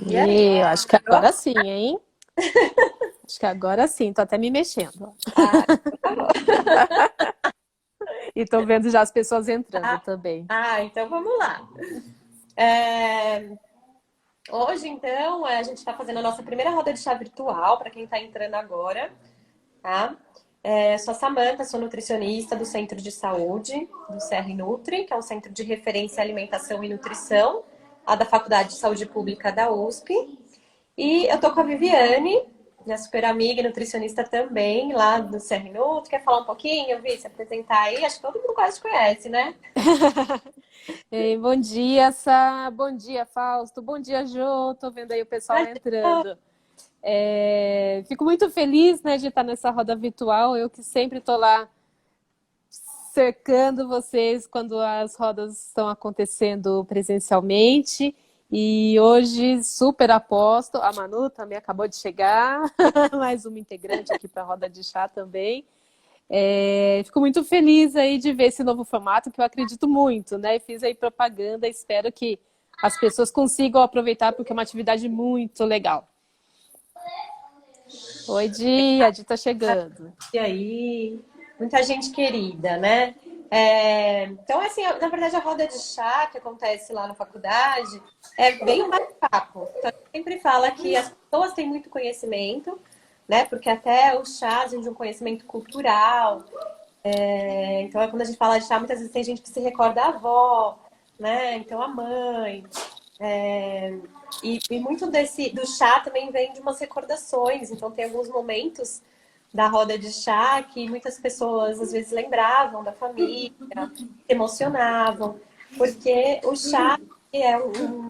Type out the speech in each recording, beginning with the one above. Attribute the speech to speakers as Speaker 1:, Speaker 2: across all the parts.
Speaker 1: E aí?
Speaker 2: Eu acho que agora
Speaker 1: Ó,
Speaker 2: sim, hein? Acho que agora sim, tô até me mexendo.
Speaker 1: ah, tá bom.
Speaker 2: E tô vendo já as pessoas entrando
Speaker 1: Ah,
Speaker 2: também.
Speaker 1: então vamos lá. É, hoje, então, a gente está fazendo a nossa primeira roda de chá virtual para quem está entrando agora, tá? Sou a Samanta, sou nutricionista do Centro de Saúde do CR Nutri, que é um centro de referência em alimentação e nutrição, lá da Faculdade de Saúde Pública da USP. E eu tô com a Viviane, minha super amiga e nutricionista também, lá do CR Nutri. Quer falar um pouquinho, Vi, se apresentar aí? Acho que todo mundo quase te conhece, né?
Speaker 2: Ei, bom dia, Sá. Bom dia, Fausto. Bom dia, Jô. Tô vendo aí o pessoal entrando. Fico muito feliz, né, de estar nessa roda virtual. Eu que sempre estou lá cercando vocês quando as rodas estão acontecendo presencialmente. E hoje, super aposto. A Manu também acabou de chegar, mais uma integrante aqui para a roda de chá também. Fico muito feliz aí de ver esse novo formato, que eu acredito muito, né? Fiz aí propaganda, espero que as pessoas consigam aproveitar, porque é uma atividade muito legal. Oi, Di, a Di tá chegando.
Speaker 1: E aí, muita gente querida, né? Então, assim, na verdade, a roda de chá que acontece lá na faculdade é bem um bate-papo. Então, a gente sempre fala que as pessoas têm muito conhecimento, né? Porque até os chás vêm de um conhecimento cultural. Então, quando a gente fala de chá, muitas vezes tem gente que se recorda da avó, né? Então, a mãe. E muito do chá também vem de umas recordações. Então, tem alguns momentos da roda de chá que muitas pessoas às vezes lembravam da família, se emocionavam, porque o chá é um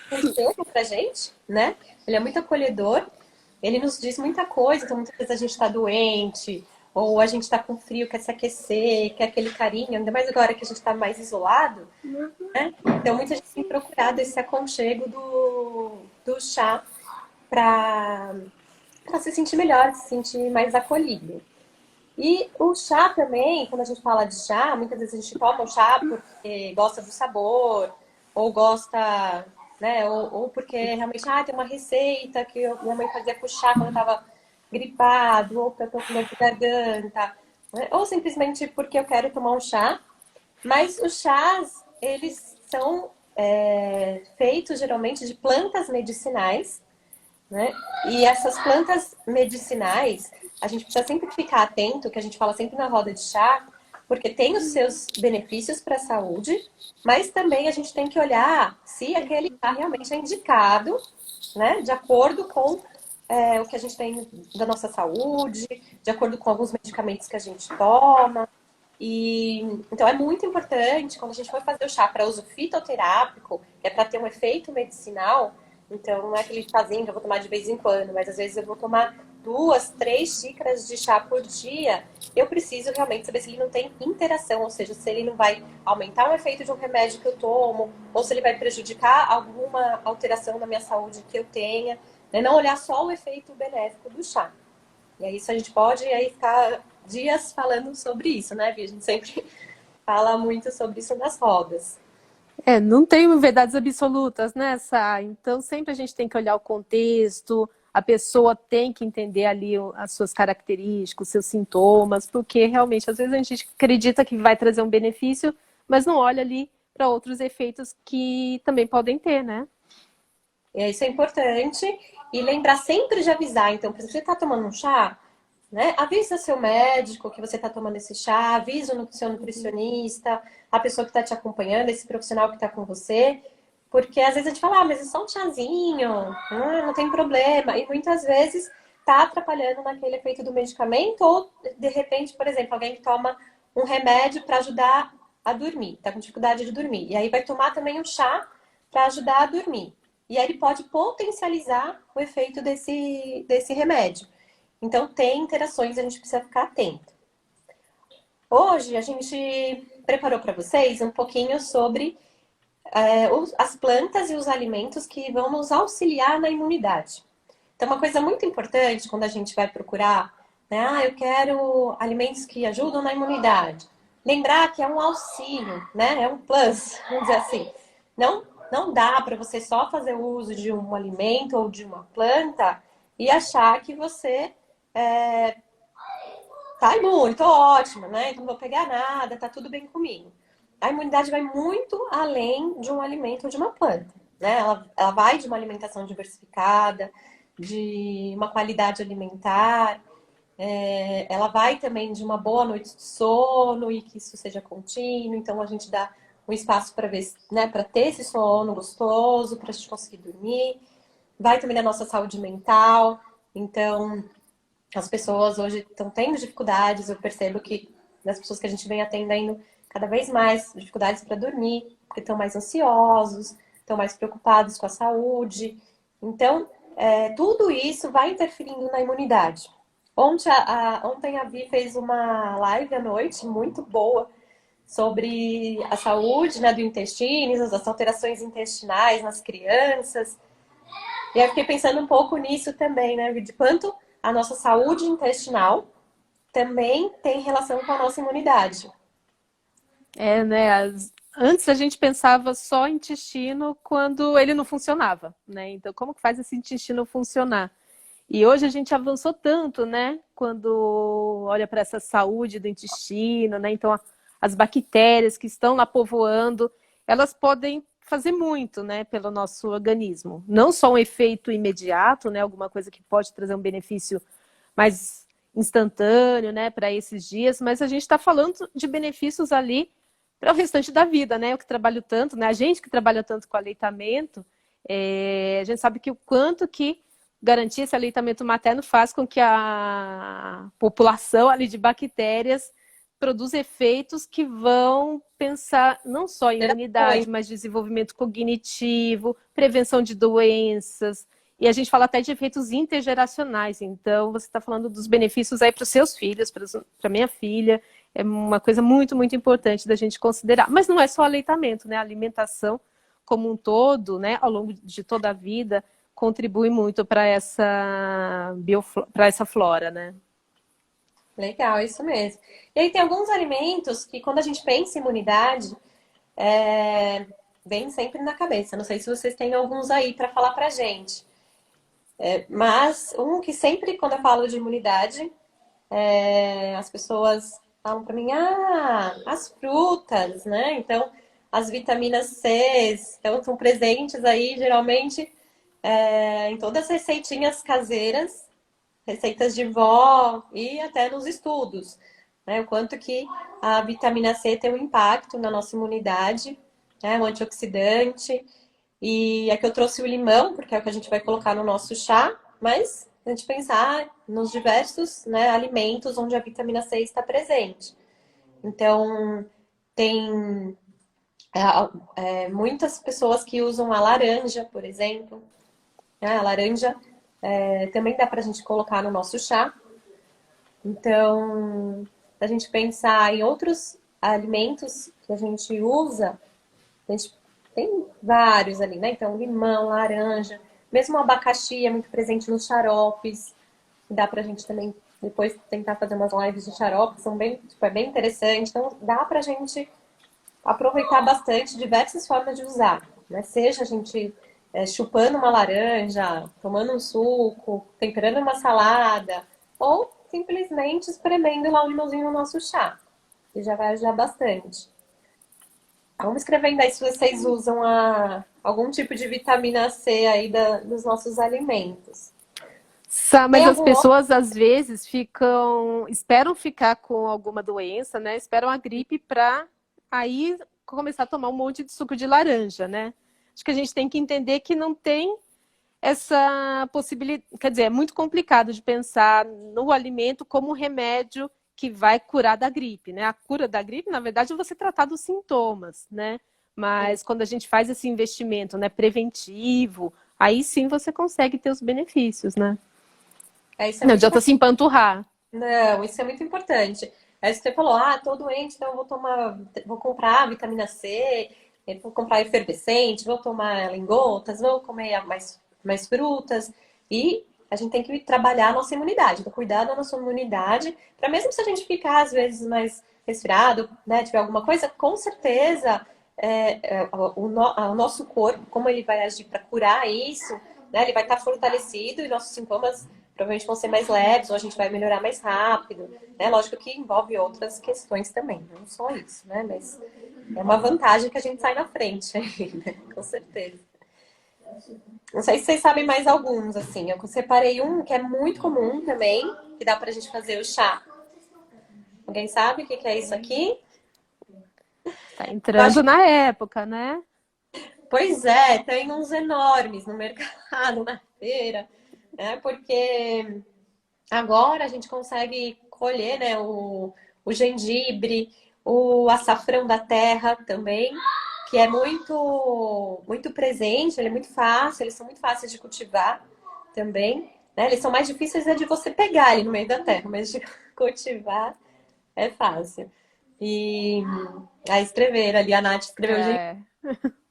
Speaker 1: conselho pra gente, né? Ele é muito acolhedor, ele nos diz muita coisa, então muitas vezes a gente está doente, ou a gente está com frio, quer se aquecer, quer aquele carinho, ainda mais agora que a gente está mais isolado, né? Então muita gente tem procurado esse aconchego do chá para se sentir melhor, se sentir mais acolhido. E o chá também, quando a gente fala de chá, muitas vezes a gente toma o chá porque gosta do sabor, ou gosta, né, ou porque realmente, tem uma receita que minha mãe fazia com chá quando eu estava gripado, ou porque eu tô com dor de garganta, né? Ou simplesmente porque eu quero tomar um chá. Mas os chás, eles são feitos geralmente de plantas medicinais, né? E essas plantas medicinais, a gente precisa sempre ficar atento, que a gente fala sempre na roda de chá, porque tem os seus benefícios para a saúde, mas também a gente tem que olhar se aquele chá realmente é indicado, né? De acordo com o que a gente tem da nossa saúde, de acordo com alguns medicamentos que a gente toma. E então é muito importante quando a gente for fazer o chá para uso fitoterápico, que é para ter um efeito medicinal. Então não é aquele chazinho que eu vou tomar de vez em quando, mas às vezes eu vou tomar 2, 3 xícaras de chá por dia. Eu preciso realmente saber se ele não tem interação, ou seja, se ele não vai aumentar o efeito de um remédio que eu tomo, ou se ele vai prejudicar alguma alteração na minha saúde que eu tenha. Né? Não olhar só o efeito benéfico do chá. E aí isso a gente pode aí ficar dias falando sobre isso, né, Vi? A gente sempre fala muito sobre isso nas rodas.
Speaker 2: Não tem verdades absolutas, né, Sá? Então sempre a gente tem que olhar o contexto, a pessoa tem que entender ali as suas características, os seus sintomas, porque realmente às vezes a gente acredita que vai trazer um benefício, mas não olha ali para outros efeitos que também podem ter, né?
Speaker 1: E isso é importante. E lembrar sempre de avisar. Então, se você está tomando um chá, né? Avisa seu médico que você está tomando esse chá, avisa o seu nutricionista, a pessoa que está te acompanhando, esse profissional que está com você. Porque às vezes a gente fala, mas é só um chazinho, não tem problema. E muitas vezes está atrapalhando naquele efeito do medicamento, ou de repente, por exemplo, alguém que toma um remédio para ajudar a dormir, está com dificuldade de dormir. E aí vai tomar também um chá para ajudar a dormir. E aí ele pode potencializar o efeito desse remédio. Então, tem interações, a gente precisa ficar atento. Hoje, a gente preparou para vocês um pouquinho sobre as plantas e os alimentos que vão nos auxiliar na imunidade. Então, uma coisa muito importante quando a gente vai procurar, né? Eu quero alimentos que ajudam na imunidade. Lembrar que é um auxílio, né? É um plus, vamos dizer assim. Não não dá para você só fazer uso de um alimento ou de uma planta e achar que você tá imune, tô ótima, né? Então não vou pegar nada, tá tudo bem comigo. A imunidade vai muito além de um alimento ou de uma planta, né? Ela vai de uma alimentação diversificada, de uma qualidade alimentar, ela vai também de uma boa noite de sono e que isso seja contínuo. Então a gente dá um espaço para ver, né, para ter esse sono gostoso, para a gente conseguir dormir. Vai também da nossa saúde mental. Então, as pessoas hoje estão tendo dificuldades, eu percebo que das pessoas que a gente vem atendendo cada vez mais dificuldades para dormir, porque estão mais ansiosos, estão mais preocupados com a saúde. Então, tudo isso vai interferindo na imunidade. Ontem a Vi fez uma live à noite muito boa sobre a saúde, né, do intestino, as alterações intestinais nas crianças. E aí eu fiquei pensando um pouco nisso também, né, de quanto a nossa saúde intestinal também tem relação com a nossa imunidade.
Speaker 2: Né? Antes a gente pensava só em intestino quando ele não funcionava, né? Então, como que faz esse intestino funcionar? E hoje a gente avançou tanto, né? Quando olha para essa saúde do intestino, né? Então, as bactérias que estão lá povoando, elas podem fazer muito, né? Pelo nosso organismo. Não só um efeito imediato, né? Alguma coisa que pode trazer um benefício mais instantâneo, né? Para esses dias, mas a gente está falando de benefícios ali para o restante da vida, né? Eu que trabalho tanto, né? A gente que trabalha tanto com aleitamento, a gente sabe que o quanto que garantir esse aleitamento materno faz com que a população ali de bactérias produza efeitos que vão pensar não só em imunidade, mas desenvolvimento cognitivo, prevenção de doenças. E a gente fala até de efeitos intergeracionais. Então, você está falando dos benefícios aí para os seus filhos, para minha filha. É uma coisa muito, muito importante da gente considerar. Mas não é só aleitamento, né? A alimentação como um todo, né? Ao longo de toda a vida, contribui muito para essa flora, né?
Speaker 1: Legal, isso mesmo. E aí tem alguns alimentos que quando a gente pensa em imunidade, vem sempre na cabeça. Não sei se vocês têm alguns aí para falar pra gente. Mas um que sempre, quando eu falo de imunidade, as pessoas falam para mim, as frutas, né? Então, as vitaminas C estão presentes aí, geralmente, em todas as receitinhas caseiras, receitas de vó e até nos estudos, né? O quanto que a vitamina C tem um impacto na nossa imunidade, né? Um antioxidante. E aqui eu trouxe o limão, porque é o que a gente vai colocar no nosso chá, mas a gente pensar nos diversos, né, alimentos onde a vitamina C está presente. Então, tem muitas pessoas que usam a laranja, por exemplo. A laranja também dá para a gente colocar no nosso chá. Então, se a gente pensar em outros alimentos que a gente usa, a gente tem vários ali, né? Então, limão, laranja, mesmo o abacaxi é muito presente nos xaropes. Dá pra gente também depois tentar fazer umas lives de xarope, são bem, é bem interessante. Então, dá pra gente aproveitar bastante diversas formas de usar, né? Seja a gente chupando uma laranja, tomando um suco, temperando uma salada, ou simplesmente espremendo lá um limãozinho no nosso chá, que já vai ajudar bastante. Vamos escrevendo aí se vocês usam algum tipo de vitamina C aí dos nossos alimentos.
Speaker 2: Mas as pessoas às vezes esperam ficar com alguma doença, né? Esperam a gripe para aí começar a tomar um monte de suco de laranja, né? Acho que a gente tem que entender que não tem essa possibilidade, quer dizer, é muito complicado de pensar no alimento como um remédio que vai curar da gripe, né? A cura da gripe, na verdade, é você tratar dos sintomas, né? Mas quando a gente faz esse investimento, né, preventivo, aí sim você consegue ter os benefícios, né? Não adianta se empanturrar.
Speaker 1: Não, isso é muito importante. É isso que você falou, tô doente, então eu vou comprar vitamina C, vou comprar efervescente, vou tomar ela em gotas, vou comer mais frutas. E a gente tem que trabalhar a nossa imunidade, cuidar da nossa imunidade, para mesmo se a gente ficar, às vezes, mais resfriado, né, tiver alguma coisa, com certeza o nosso corpo, como ele vai agir para curar isso, né? Ele vai estar fortalecido e nossos sintomas provavelmente vão ser mais leves, ou a gente vai melhorar mais rápido, né? Lógico que envolve outras questões também, não só isso, né? Mas é uma vantagem que a gente sai na frente aí, né? Com certeza. Não sei se vocês sabem mais alguns, assim. Eu separei um que é muito comum também, que dá pra gente fazer o chá. Alguém sabe o que é isso aqui?
Speaker 2: Tá
Speaker 1: Eu acho
Speaker 2: entrando na época, né?
Speaker 1: Pois é, tem uns enormes no mercado, na feira, né? Porque agora a gente consegue colher, né, o gengibre, o açafrão da terra também, que é muito presente, ele é muito fácil, eles são muito fáceis de cultivar também, né? Eles são mais difíceis de você pegar ali no meio da terra, mas de cultivar é fácil. E a escrever ali, a Nath escreveu gengibre,
Speaker 2: É.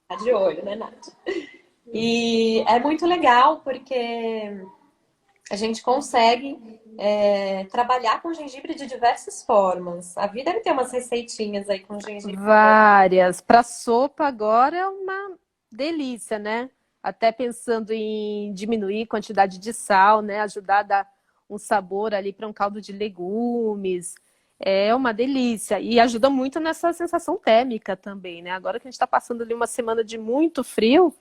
Speaker 1: tá de olho, né, Nath? E é muito legal porque a gente consegue trabalhar com gengibre de diversas formas. A vida deve ter umas receitinhas aí com gengibre.
Speaker 2: Várias. Para sopa agora é uma delícia, né? Até pensando em diminuir a quantidade de sal, né? Ajudar a dar um sabor ali para um caldo de legumes. É uma delícia. E ajuda muito nessa sensação térmica também, né? Agora que a gente está passando ali uma semana de muito frio,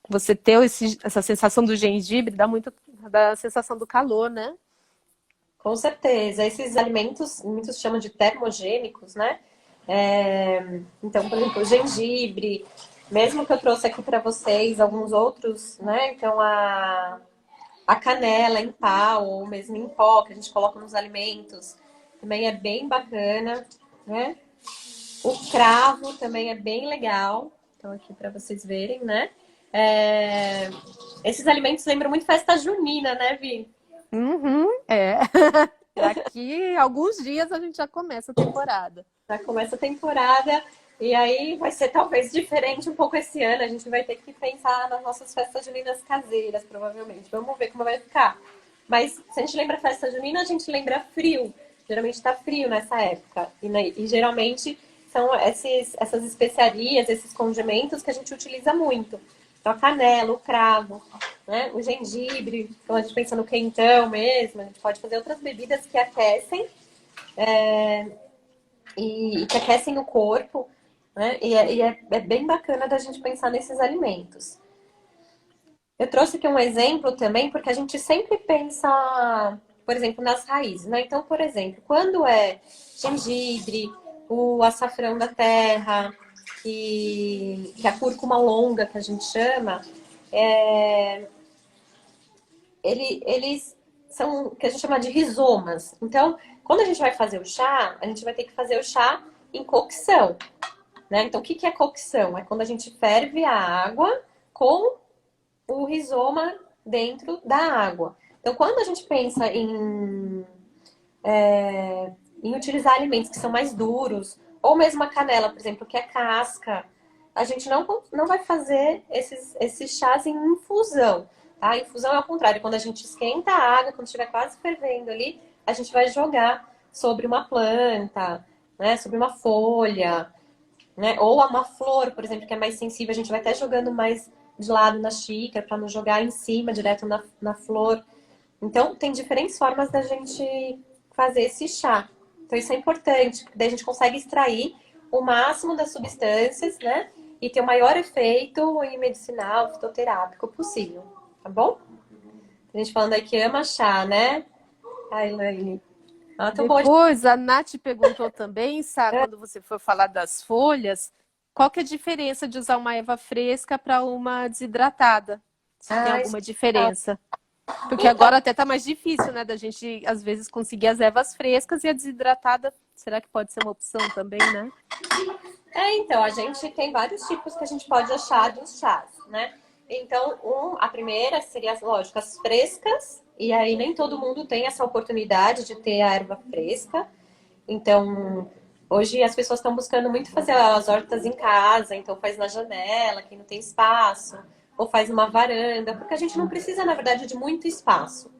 Speaker 2: você ter essa sensação do gengibre dá muito da sensação do calor, né?
Speaker 1: Com certeza. Esses alimentos, muitos chamam de termogênicos, né? É, então, por exemplo, o gengibre, mesmo que eu trouxe aqui para vocês alguns outros, né? Então, a canela em pau ou mesmo em pó, que a gente coloca nos alimentos, também é bem bacana, né? O cravo também é bem legal. Então, aqui para vocês verem, né? É, esses alimentos lembram muito festa junina, né, Vi?
Speaker 2: Uhum, é. Daqui a alguns dias a gente já começa a temporada.
Speaker 1: Já começa a temporada e aí vai ser talvez diferente um pouco esse ano. A gente vai ter que pensar nas nossas festas juninas caseiras, provavelmente. Vamos ver como vai ficar. Mas se a gente lembra festa junina, a gente lembra frio. Geralmente está frio nessa época. E geralmente são essas especiarias, esses condimentos que a gente utiliza muito. Então, a canela, o cravo, né? O gengibre. Então, a gente pensa no quentão mesmo. A gente pode fazer outras bebidas que aquecem e que aquecem o corpo, né? E é bem bacana da gente pensar nesses alimentos. Eu trouxe aqui um exemplo também, porque a gente sempre pensa, por exemplo, nas raízes, né? Então, por exemplo, quando é gengibre, o açafrão da terra, que é a cúrcuma longa, que a gente chama, eles são o que a gente chama de rizomas. Então, quando a gente vai fazer o chá, a gente vai ter que fazer o chá em cocção, né? Então, o que é cocção? É quando a gente ferve a água com o rizoma dentro da água. Então, quando a gente pensa em utilizar alimentos que são mais duros, ou mesmo a canela, por exemplo, que é casca, a gente não vai fazer esses chás em infusão. Tá? A infusão é ao contrário, quando a gente esquenta a água, quando estiver quase fervendo ali, a gente vai jogar sobre uma planta, né, sobre uma folha, né? Ou uma flor, por exemplo, que é mais sensível, a gente vai até jogando mais de lado na xícara para não jogar em cima, direto na flor. Então, tem diferentes formas da gente fazer esse chá. Então, isso é importante, porque daí a gente consegue extrair o máximo das substâncias, né? E ter o maior efeito em medicinal, fitoterápico possível, tá bom? A gente falando aí que ama chá, né? Ai, Elaine. Ah, tô boa de...
Speaker 2: Depois, a Nath perguntou também, sabe, quando você for falar das folhas, qual que é a diferença de usar uma erva fresca para uma desidratada? Se tem
Speaker 1: Ah, isso
Speaker 2: alguma
Speaker 1: é legal.
Speaker 2: diferença. Porque agora até tá mais difícil, né, da gente, às vezes, conseguir as ervas frescas e a desidratada, será que pode ser uma opção também, né?
Speaker 1: Então, a gente tem vários tipos que a gente pode achar dos chás, né? Então, a primeira seria, lógico, as frescas, e aí nem todo mundo tem essa oportunidade de ter a erva fresca. Então, hoje as pessoas estão buscando muito fazer as hortas em casa, então faz na janela, quem não tem espaço, ou faz numa varanda, porque a gente não precisa, na verdade, de muito espaço.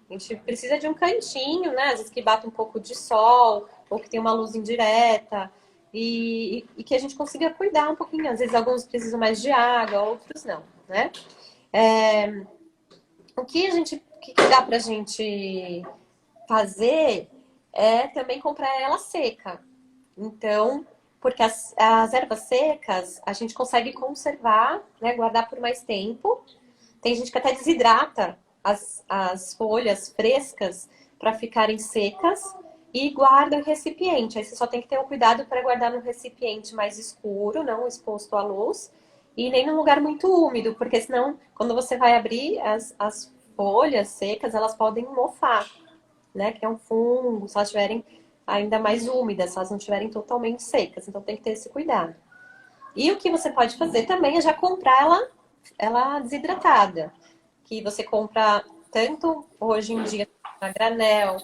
Speaker 1: A gente precisa de um cantinho, né? Às vezes que bata um pouco de sol, ou que tem uma luz indireta. e que a gente consiga cuidar um pouquinho. Às vezes alguns precisam mais de água, outros não, né? O que dá pra gente fazer é também comprar ela seca. Então, porque as ervas secas a gente consegue conservar, né, guardar por mais tempo. Tem gente que até desidrata as folhas frescas para ficarem secas e guarda o recipiente. Aí você só tem que ter um cuidado para guardar no recipiente mais escuro, não exposto à luz, e nem num lugar muito úmido, porque senão, quando você vai abrir as folhas secas, elas podem mofar, né? Que é um fungo, se elas estiverem ainda mais úmidas, se elas não estiverem totalmente secas. Então tem que ter esse cuidado. E o que você pode fazer também é já comprar ela desidratada. Que você compra tanto hoje em dia a granel,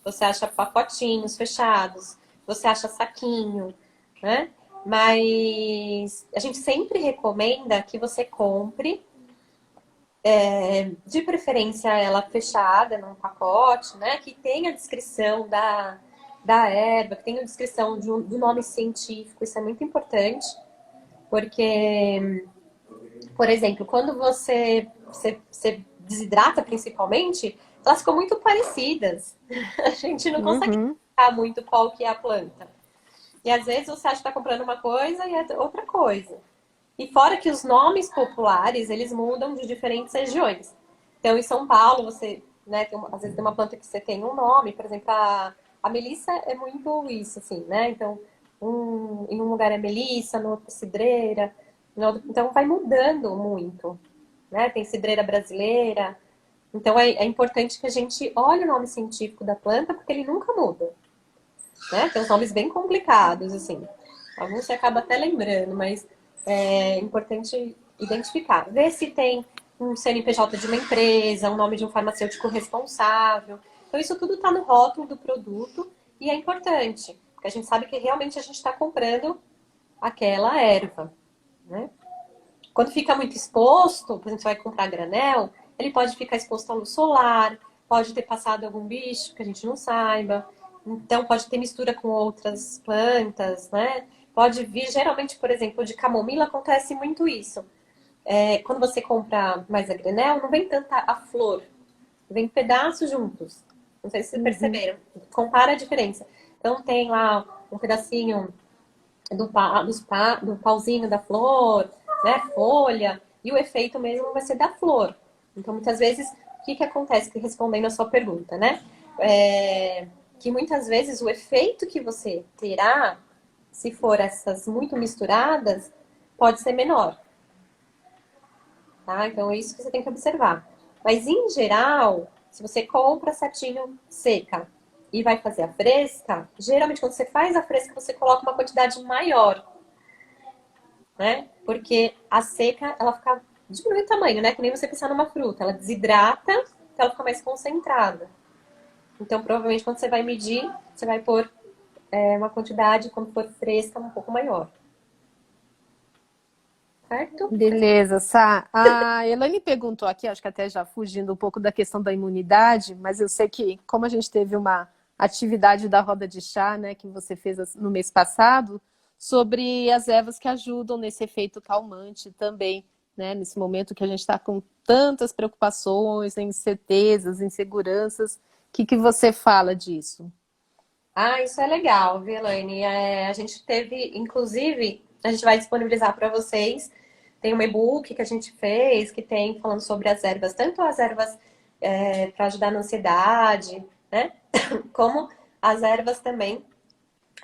Speaker 1: você acha pacotinhos fechados, você acha saquinho, né? Mas a gente sempre recomenda que você compre, de preferência ela fechada num pacote, né? Que tenha a descrição da erva, que tenha a descrição do nome científico, isso é muito importante, porque, por exemplo, quando você desidrata principalmente, elas ficam muito parecidas. A gente não consegue
Speaker 2: Uhum.
Speaker 1: identificar muito qual que é a planta. E às vezes você acha que está comprando uma coisa e é outra coisa. E fora que os nomes populares, eles mudam de diferentes regiões. Então, em São Paulo, você, né, às vezes tem uma planta que você tem um nome, por exemplo, a melissa é muito isso, assim, né? Então, em um lugar é melissa, no outro é cidreira, então vai mudando muito, né? Tem cidreira brasileira. Então, é importante que a gente olhe o nome científico da planta, porque ele nunca muda, né? Tem uns nomes bem complicados, assim. Alguns você acaba até lembrando, mas é importante identificar. Ver se tem um CNPJ de uma empresa, um nome de um farmacêutico responsável. Então, isso tudo está no rótulo do produto e é importante, porque a gente sabe que realmente a gente está comprando aquela erva, né? Quando fica muito exposto, por exemplo, você vai comprar granel, ele pode ficar exposto à luz solar, pode ter passado algum bicho que a gente não saiba, então pode ter mistura com outras plantas, né? Pode vir, geralmente, por exemplo, de camomila acontece muito isso. Quando você compra mais a granel, não vem tanta a flor, vem pedaços juntos. Não sei se vocês perceberam. Compara a diferença. Então tem lá um pedacinho do pauzinho da flor, né, folha, e o efeito mesmo vai ser da flor. Então, muitas vezes, o que acontece, respondendo a sua pergunta, né? Que muitas vezes o efeito que você terá, se for essas muito misturadas, pode ser menor. Tá? Então, é isso que você tem que observar. Mas, em geral, se você compra certinho seca e vai fazer a fresca, geralmente quando você faz a fresca, você coloca uma quantidade maior, né? Porque a seca, ela fica diminui o tamanho, né? Que nem você pensar numa fruta, ela desidrata, então ela fica mais concentrada. Então, provavelmente, quando você vai medir, você vai pôr uma quantidade, quando for fresca, um pouco maior. Certo?
Speaker 2: Beleza, Sá. A Elaine perguntou aqui, acho que até já fugindo um pouco da questão da imunidade, mas eu sei que, como a gente teve uma atividade da roda de chá, né, que você fez no mês passado, sobre as ervas que ajudam nesse efeito calmante também, né, nesse momento que a gente está com tantas preocupações, incertezas, inseguranças. O que você fala disso?
Speaker 1: Ah, isso é legal, viu, Elaine? A gente teve, inclusive, a gente vai disponibilizar para vocês. Tem um e-book que a gente fez que tem falando sobre as ervas, tanto as ervas para ajudar na ansiedade, né? Como as ervas também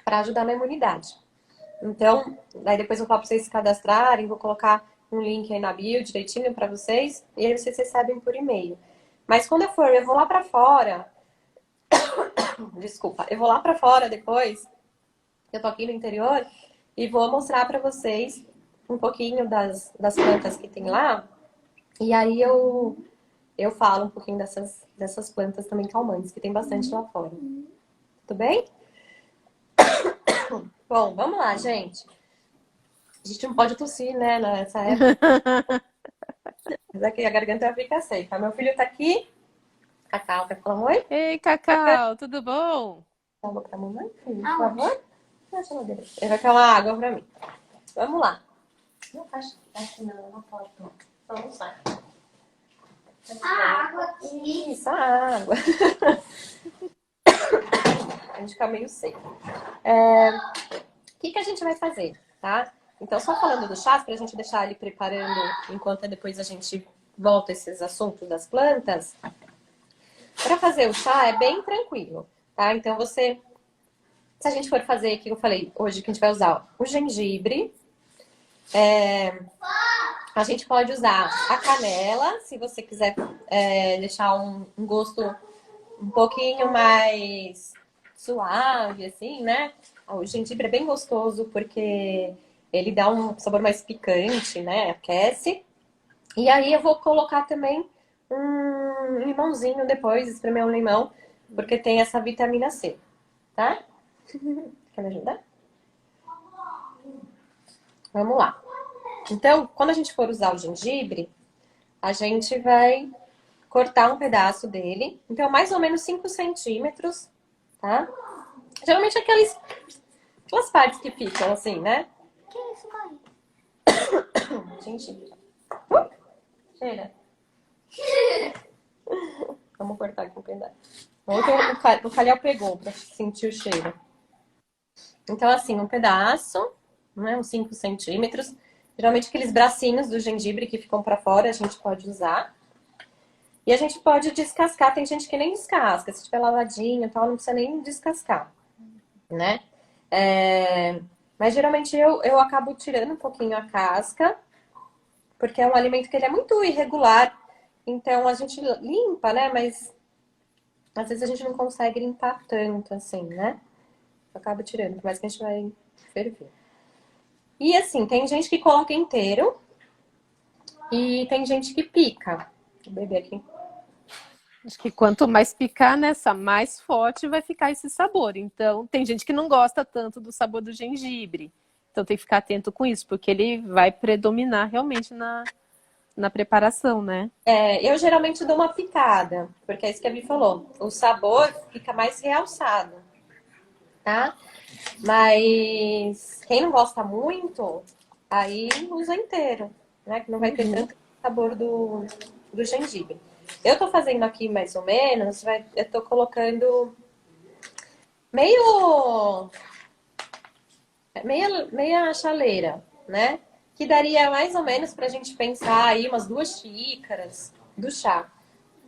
Speaker 1: para ajudar na imunidade. Então, aí depois eu falo para vocês se cadastrarem, vou colocar um link aí na bio direitinho para vocês, e aí vocês recebem por e-mail. Mas quando eu vou lá para fora, desculpa, eu vou lá para fora depois, eu tô aqui no interior, e vou mostrar para vocês um pouquinho das plantas que tem lá, e aí eu falo um pouquinho dessas plantas também calmantes, que tem bastante lá fora. Tudo bem? Bom, vamos lá, gente. A gente não pode tossir, né, nessa época. Mas aqui a garganta fica seca. Meu filho tá aqui. Cacau, quer falar um oi?
Speaker 2: Ei, Cacau, tudo bom?
Speaker 1: Fala pra mamãe, filho, por favor. Na geladeira. Ele vai uma água pra mim. Vamos lá. Não faz aqui na porta. Vamos lá.
Speaker 3: A água aqui.
Speaker 1: Isso, a água. A gente fica meio seco. O que a gente vai fazer, tá? Então, só falando do chá, pra gente deixar ele preparando enquanto depois a gente volta a esses assuntos das plantas. Para fazer o chá é bem tranquilo, tá? Então, se a gente for fazer o que eu falei hoje, que a gente vai usar o gengibre, a gente pode usar a canela, se você quiser deixar um gosto um pouquinho mais suave, assim, né? O gengibre é bem gostoso porque ele dá um sabor mais picante, né? Aquece. E aí eu vou colocar também um limãozinho depois, espremer um limão, porque tem essa vitamina C, tá? Quer me ajudar? Vamos lá. Então, quando a gente for usar o gengibre, a gente vai cortar um pedaço dele. Então, mais ou menos 5 centímetros, tá? Geralmente aquelas partes que ficam assim, né?
Speaker 3: Que é isso, mãe?
Speaker 1: Gengibre. Cheira. Vamos cortar aqui um pedaço. Ontem o Calhau pegou pra sentir o cheiro. Então, assim, um pedaço, né? Uns 5 centímetros. Geralmente aqueles bracinhos do gengibre que ficam pra fora, a gente pode usar. E a gente pode descascar. Tem gente que nem descasca. Se tiver lavadinho e tal, não precisa nem descascar, né? Mas geralmente eu acabo tirando um pouquinho a casca, porque é um alimento que ele é muito irregular. Então a gente limpa, né? Mas às vezes a gente não consegue limpar tanto assim, né? Eu acabo tirando, por mais que a gente vai ferver. E assim, tem gente que coloca inteiro e tem gente que pica. Vou beber aqui.
Speaker 2: Acho que quanto mais picar nessa, mais forte vai ficar esse sabor. Então, tem gente que não gosta tanto do sabor do gengibre. Então, tem que ficar atento com isso, porque ele vai predominar realmente na preparação, né?
Speaker 1: Eu geralmente dou uma picada, porque é isso que a Vi falou. O sabor fica mais realçado, tá? Mas quem não gosta muito, aí usa inteiro, né? Que não vai ter tanto sabor do gengibre. Eu tô fazendo aqui mais ou menos, eu tô colocando meia chaleira, né? Que daria mais ou menos pra gente pensar aí umas 2 xícaras do chá.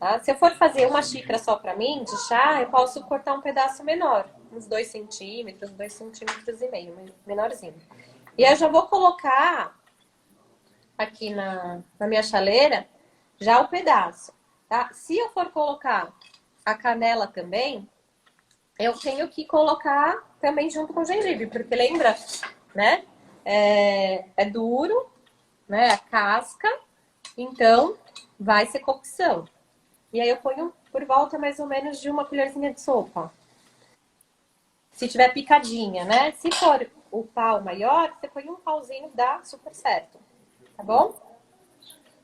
Speaker 1: Tá? Se eu for fazer uma xícara só pra mim de chá, eu posso cortar um pedaço menor, uns 2 centímetros, 2 centímetros e meio, menorzinho. E eu já vou colocar aqui na minha chaleira já o pedaço, tá? Se eu for colocar a canela também, eu tenho que colocar também junto com o gengibre, porque lembra, né? É duro, né? A casca, então vai ser cocção. E aí eu ponho por volta mais ou menos de uma colherzinha de sopa. Se tiver picadinha, né? Se for o pau maior, você põe um pauzinho, dá super certo. Tá bom?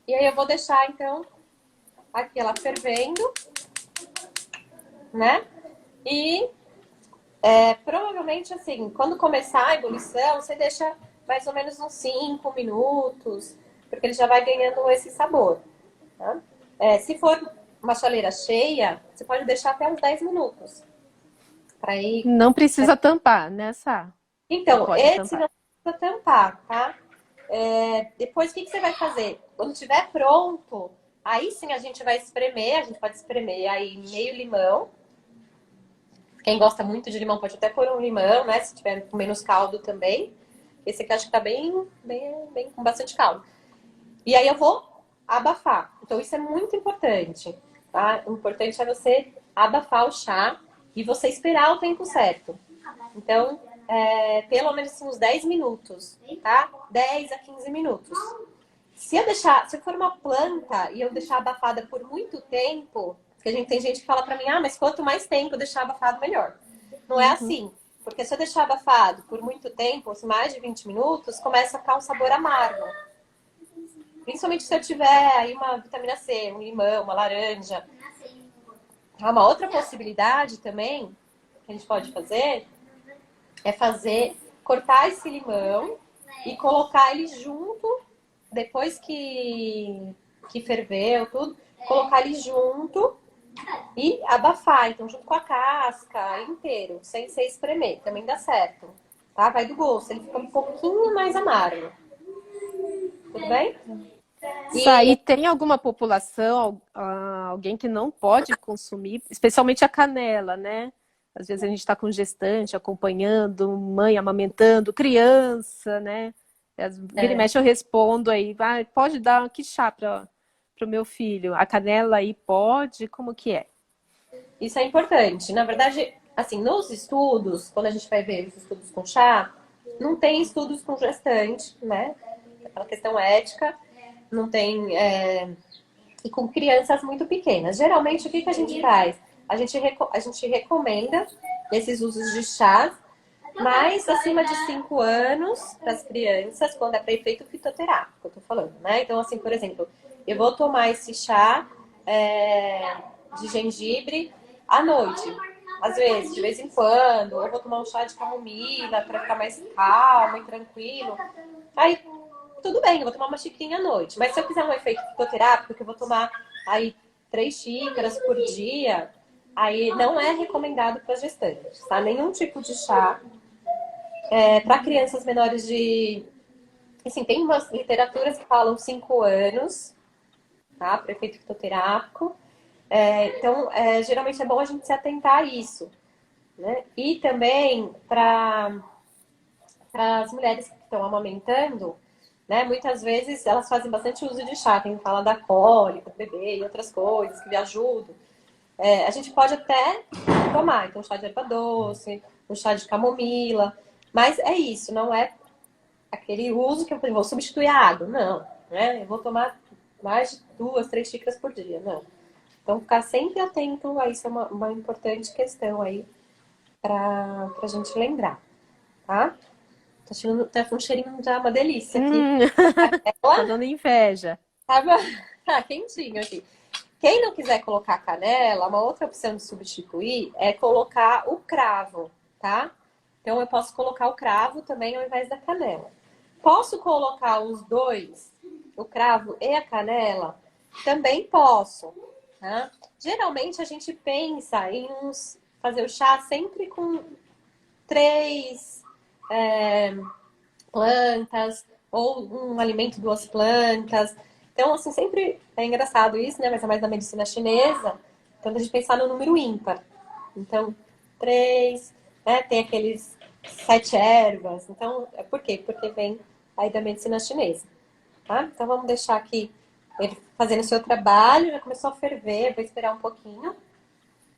Speaker 1: E aí eu vou deixar, então, aqui ela fervendo, né? E provavelmente, assim, quando começar a ebulição, você deixa mais ou menos uns 5 minutos, porque ele já vai ganhando esse sabor. Tá? Se for uma chaleira cheia, você pode deixar até uns 10 minutos. Pra ir...
Speaker 2: Não precisa tampar, né, Sá?
Speaker 1: Então,
Speaker 2: Pode
Speaker 1: esse
Speaker 2: tampar.
Speaker 1: não precisa tampar, tá? Depois, o que você vai fazer? Quando estiver pronto, aí sim a gente vai espremer. A gente pode espremer aí meio limão. Quem gosta muito de limão pode até pôr um limão, né? Se tiver com menos caldo também. Esse aqui acho que tá bem com bastante caldo. E aí eu vou abafar. Então isso é muito importante, tá? O importante é você abafar o chá e você esperar o tempo certo. Então, pelo menos assim, uns 10 minutos, tá? 10 a 15 minutos. Se for uma planta e eu deixar abafada por muito tempo, porque tem gente que fala pra mim, mas quanto mais tempo eu deixar abafado, melhor. Não é assim. Porque se eu deixar abafado por muito tempo, assim, mais de 20 minutos, começa a ficar um sabor amargo. Principalmente se eu tiver aí uma vitamina C, um limão, uma laranja. Uma outra possibilidade também que a gente pode fazer cortar esse limão e colocar ele junto, depois que ferveu tudo, colocar ele junto e abafar, então junto com a casca inteiro, sem ser espremer, também dá certo, tá? Vai do gosto, ele fica um pouquinho mais amargo. Tudo bem?
Speaker 2: E tem alguma população, alguém que não pode consumir, especialmente a canela, né? Às vezes a gente está com gestante, acompanhando, mãe amamentando, criança, né? Vira e mexe eu respondo aí, pode dar que chá para o meu filho? A canela aí pode? Como que é?
Speaker 1: Isso é importante. Na verdade, assim, nos estudos, quando a gente vai ver os estudos com chá, não tem estudos com gestante, né? Aquela questão ética, não tem. E com crianças muito pequenas. Geralmente, o que a gente faz? A gente recomenda esses usos de chá, mas acima de 5 anos para as crianças, quando é para efeito fitoterápico, eu tô falando, né? Então, assim, por exemplo, eu vou tomar esse chá de gengibre à noite. Às vezes, de vez em quando, eu vou tomar um chá de camomila para ficar mais calmo e tranquilo. Aí, tudo bem, eu vou tomar uma xicrinha à noite. Mas se eu quiser um efeito fitoterápico, que eu vou tomar aí 3 xícaras por dia, aí não é recomendado para gestantes, tá? Nenhum tipo de chá. Para crianças menores de... Assim, tem umas literaturas que falam 5 anos, tá? Para efeito fitoterápico. Então, geralmente é bom a gente se atentar a isso, né? E também para as mulheres que estão amamentando, né? Muitas vezes elas fazem bastante uso de chá, quem fala da cólica, do bebê e outras coisas que lhe ajudam. A gente pode até tomar, então, chá de erva doce, um chá de camomila, mas é isso, não é aquele uso que eu vou substituir a água, não, né? Eu vou tomar mais de 2, 3 xícaras por dia, não. Então, ficar sempre atento a isso é uma importante questão aí para a gente lembrar, tá? Tá um cheirinho já, uma delícia aqui.
Speaker 2: Tá dando inveja.
Speaker 1: Tá quentinho aqui. Quem não quiser colocar canela, uma outra opção de substituir é colocar o cravo, tá? Então, eu posso colocar o cravo também ao invés da canela. Posso colocar os dois, o cravo e a canela? Também posso, tá? Geralmente, a gente pensa em fazer o chá sempre com 3 plantas, ou um alimento, 2 plantas. Então, assim, sempre é engraçado isso, né? Mas é mais da medicina chinesa. Então, a gente pensar no número ímpar. Então, 3, né? Tem aqueles 7 ervas. Então, por quê? Porque vem aí da medicina chinesa, tá? Então, vamos deixar aqui ele fazendo o seu trabalho. Já começou a ferver, vou esperar um pouquinho.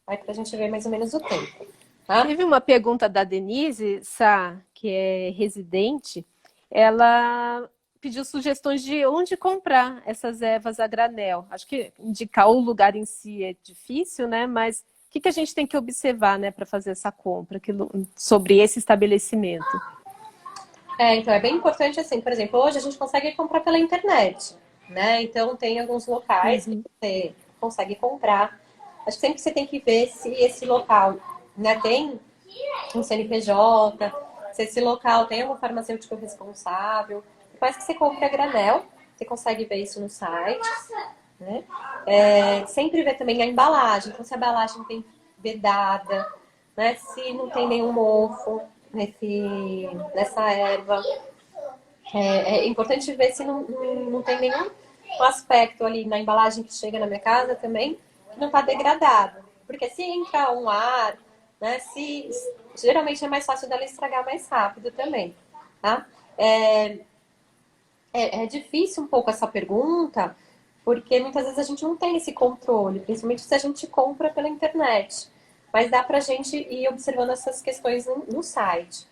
Speaker 1: Aí, pra gente ver mais ou menos o tempo, tá?
Speaker 2: Teve uma pergunta da Denise Sá, que é residente. Ela pediu sugestões de onde comprar essas ervas a granel. Acho que indicar o lugar em si é difícil, né? Mas o que a gente tem que observar, né, para fazer essa compra sobre esse estabelecimento?
Speaker 1: Então é bem importante assim, por exemplo, hoje a gente consegue comprar pela internet, né? Então tem alguns locais que você consegue comprar. Acho que sempre você tem que ver se esse local, né, tem um CNPJ, se esse local tem algum farmacêutico responsável. Depois que você compra a granel, você consegue ver isso no site, né? Sempre ver também a embalagem, então se a embalagem tem vedada, né? Se não tem nenhum mofo nessa erva. É importante ver se não tem nenhum aspecto ali na embalagem que chega na minha casa também que não está degradado. Porque se entrar um ar, né? Geralmente é mais fácil dela estragar mais rápido também, tá? É difícil um pouco essa pergunta, porque muitas vezes a gente não tem esse controle, principalmente se a gente compra pela internet. Mas dá pra gente ir observando essas questões no site.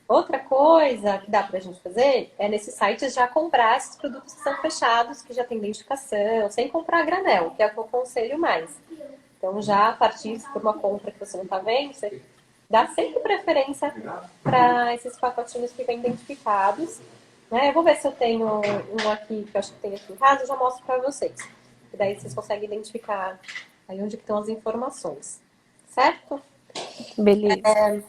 Speaker 1: Outra coisa que dá pra gente fazer é nesses sites já comprar esses produtos que são fechados, que já tem identificação, sem comprar a granel, que é o que eu aconselho mais. Então, já a partir por uma compra que você não está vendo, você dá sempre preferência para esses pacotinhos que vêm identificados. Né? Eu vou ver se eu tenho um aqui, que eu acho que tem aqui em casa, eu já mostro para vocês. E daí vocês conseguem identificar aí onde estão as informações. Certo?
Speaker 2: Beleza.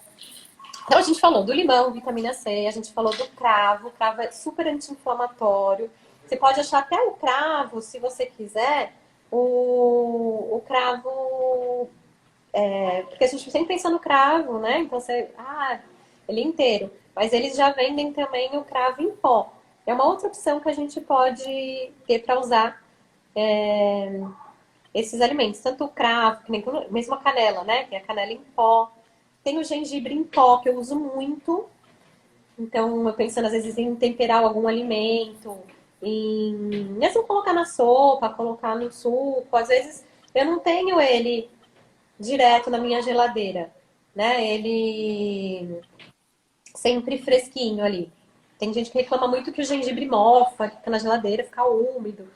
Speaker 1: Então, a gente falou do limão, vitamina C, a gente falou do cravo. O cravo é super anti-inflamatório. Você pode achar até o cravo, se você quiser, o cravo... porque a gente sempre pensa no cravo, né? Então, ele é inteiro. Mas eles já vendem também o cravo em pó. É uma outra opção que a gente pode ter para usar esses alimentos. Tanto o cravo, que nem mesmo a canela, né? Tem a canela em pó. Tem o gengibre em pó, que eu uso muito. Então, eu pensando às vezes em temperar algum alimento, em mesmo colocar na sopa, colocar no suco. Às vezes eu não tenho ele direto na minha geladeira, né? Ele sempre fresquinho ali. Tem gente que reclama muito que o gengibre mofa, que fica na geladeira, fica úmido.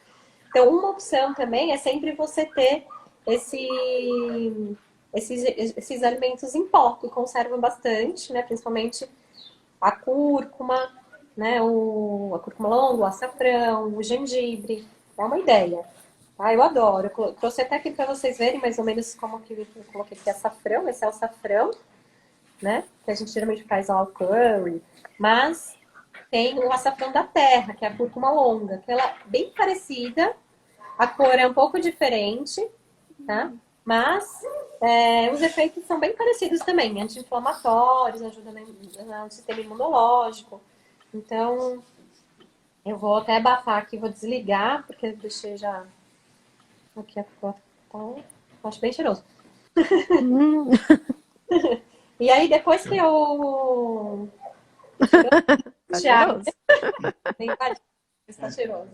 Speaker 1: Então, uma opção também é sempre você ter esse, esses alimentos em pó, que conservam bastante, né? Principalmente a cúrcuma, né? A cúrcuma longa, o açafrão, o gengibre. É uma ideia. Ah, eu adoro. Eu trouxe até aqui para vocês verem mais ou menos como que eu coloquei aqui açafrão. Esse é o açafrão, né? Que a gente geralmente faz ao curry. Mas tem o açafrão da terra, que é a cúrcuma longa, que ela é bem parecida. A cor é um pouco diferente, tá? Mas os efeitos são bem parecidos também. Anti-inflamatórios, ajuda no sistema imunológico. Então, eu vou até abafar aqui, vou desligar, porque eu deixei já... Aqui a cor tá... Acho bem cheiroso. E aí, depois que eu...
Speaker 2: Tá
Speaker 1: Thiago,
Speaker 2: cheiroso.
Speaker 1: está cheiroso.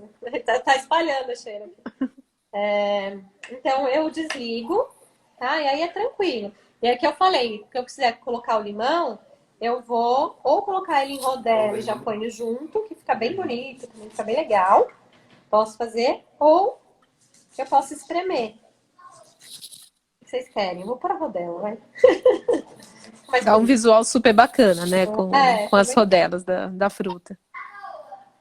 Speaker 1: Tá espalhando o cheiro aqui. Então, eu desligo, tá? E aí é tranquilo. E aí que eu falei, que eu quiser colocar o limão, eu vou ou colocar ele em rodela e já ponho junto, que fica bem bonito, também fica bem legal. Posso fazer, ou eu posso espremer. O que vocês querem? Eu vou pôr a rodela, vai. Mais
Speaker 2: Dá um
Speaker 1: bonito.
Speaker 2: visual super bacana, né? Com
Speaker 1: Fica
Speaker 2: as
Speaker 1: bem...
Speaker 2: rodelas da fruta.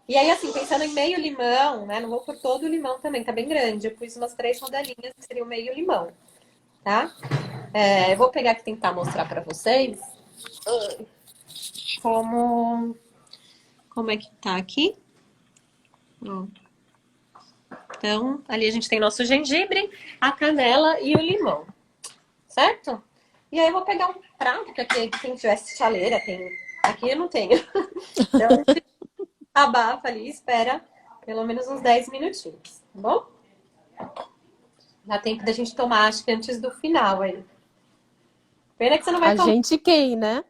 Speaker 1: E aí, assim, pensando em meio limão, né? Não vou por todo o limão também, tá bem grande. Eu pus umas 3 rodelinhas, que seria o meio limão, tá? Eu vou pegar aqui e tentar mostrar pra vocês como é que tá aqui. Ó. Então, ali a gente tem nosso gengibre, a canela e o limão, certo? E aí eu vou pegar um prato, que aqui quem tivesse chaleira tem... Aqui eu não tenho. Então, abafa ali e espera pelo menos uns 10 minutinhos, tá bom? Dá tempo da gente tomar, acho que antes do final aí. Pena que você não vai
Speaker 2: A
Speaker 1: tomar.
Speaker 2: gente quem, né?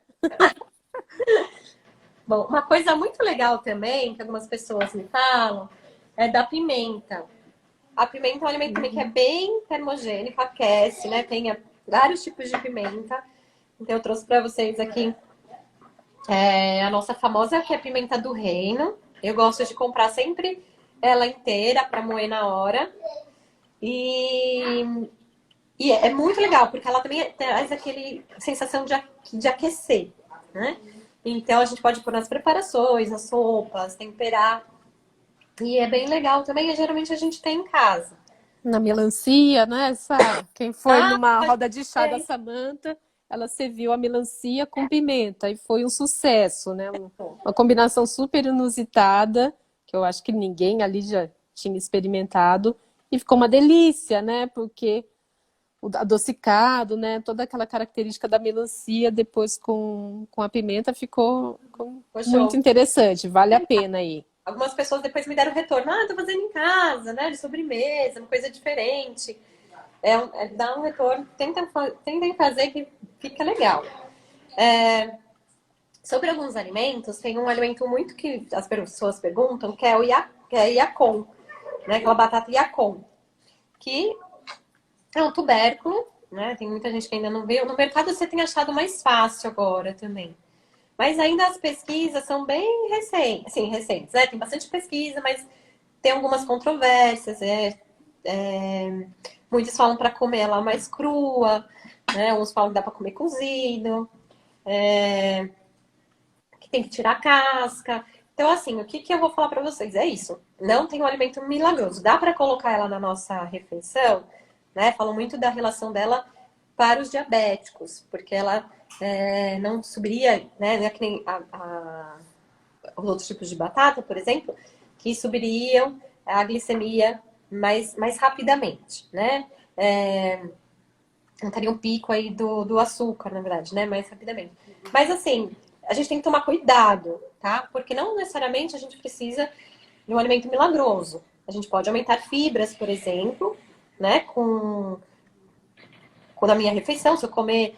Speaker 1: Bom, uma coisa muito legal também, que algumas pessoas me falam, é da pimenta. A pimenta é um alimento também que é bem termogênico, aquece, né? Tem vários tipos de pimenta. Então, eu trouxe para vocês aqui a nossa famosa, que é a pimenta do reino. Eu gosto de comprar sempre ela inteira para moer na hora. E é muito legal, porque ela também traz aquele sensação de aquecer, né? Então, a gente pode pôr nas preparações, nas sopas, temperar. E é bem legal também, e geralmente a gente tem em casa.
Speaker 2: Na melancia, né, Sara? Quem foi
Speaker 1: Ah,
Speaker 2: numa roda de chá da
Speaker 1: sei.
Speaker 2: Samantha, ela serviu a melancia com pimenta e foi um sucesso, né? Uma combinação super inusitada, que eu acho que ninguém ali já tinha experimentado. E ficou uma delícia, né? Porque o adocicado, né? Toda aquela característica da melancia depois com a pimenta ficou muito
Speaker 1: Poxa,
Speaker 2: interessante. Vale a pena aí.
Speaker 1: algumas pessoas depois me deram retorno. Ah, tô fazendo em casa, né? De sobremesa, uma coisa diferente. Dá um retorno, tentem fazer que fica legal. Sobre alguns alimentos, tem um alimento muito que as pessoas perguntam, que é o yacon, né? Aquela batata yacon, que é um tubérculo, né? Tem muita gente que ainda não viu. No mercado você tem achado mais fácil agora também. Mas ainda as pesquisas são bem recentes, assim, recentes, né? Tem bastante pesquisa, mas tem algumas controvérsias. Muitos falam para comer ela mais crua, né? Uns falam que dá para comer cozido, que tem que tirar a casca. Então, assim, o que eu vou falar para vocês? É isso. Não tem um alimento milagroso. Dá para colocar ela na nossa refeição, né? Falam muito da relação dela para os diabéticos, porque ela não subiria, né? Não é que nem os outros tipos de batata, por exemplo, que subiriam a glicemia mais rapidamente, né? Não teria um pico aí do açúcar, na verdade, né? Mais rapidamente. Mas assim, a gente tem que tomar cuidado, tá? Porque não necessariamente a gente precisa de um alimento milagroso. A gente pode aumentar fibras, por exemplo, né? Na minha refeição, se eu comer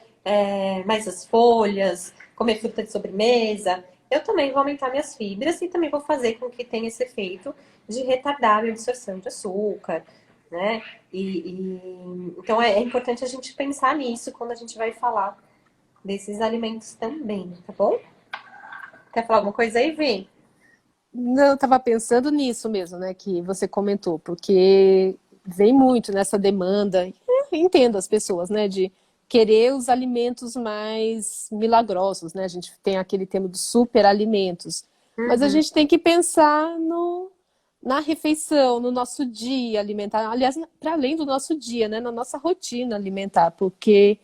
Speaker 1: mais as folhas, comer fruta de sobremesa, eu também vou aumentar minhas fibras e também vou fazer com que tenha esse efeito de retardar a minha absorção de açúcar, né? Então é importante a gente pensar nisso quando a gente vai falar desses alimentos também, tá bom? Quer falar alguma coisa aí, Vê?
Speaker 2: Não, eu estava pensando nisso mesmo, né, que você comentou, porque vem muito nessa demanda, entendo as pessoas, né, de querer os alimentos mais milagrosos, né, a gente tem aquele tema dos superalimentos, mas a
Speaker 1: Uhum.
Speaker 2: gente tem que pensar na refeição, no nosso dia alimentar, aliás, para além do nosso dia, né, na nossa rotina alimentar, porque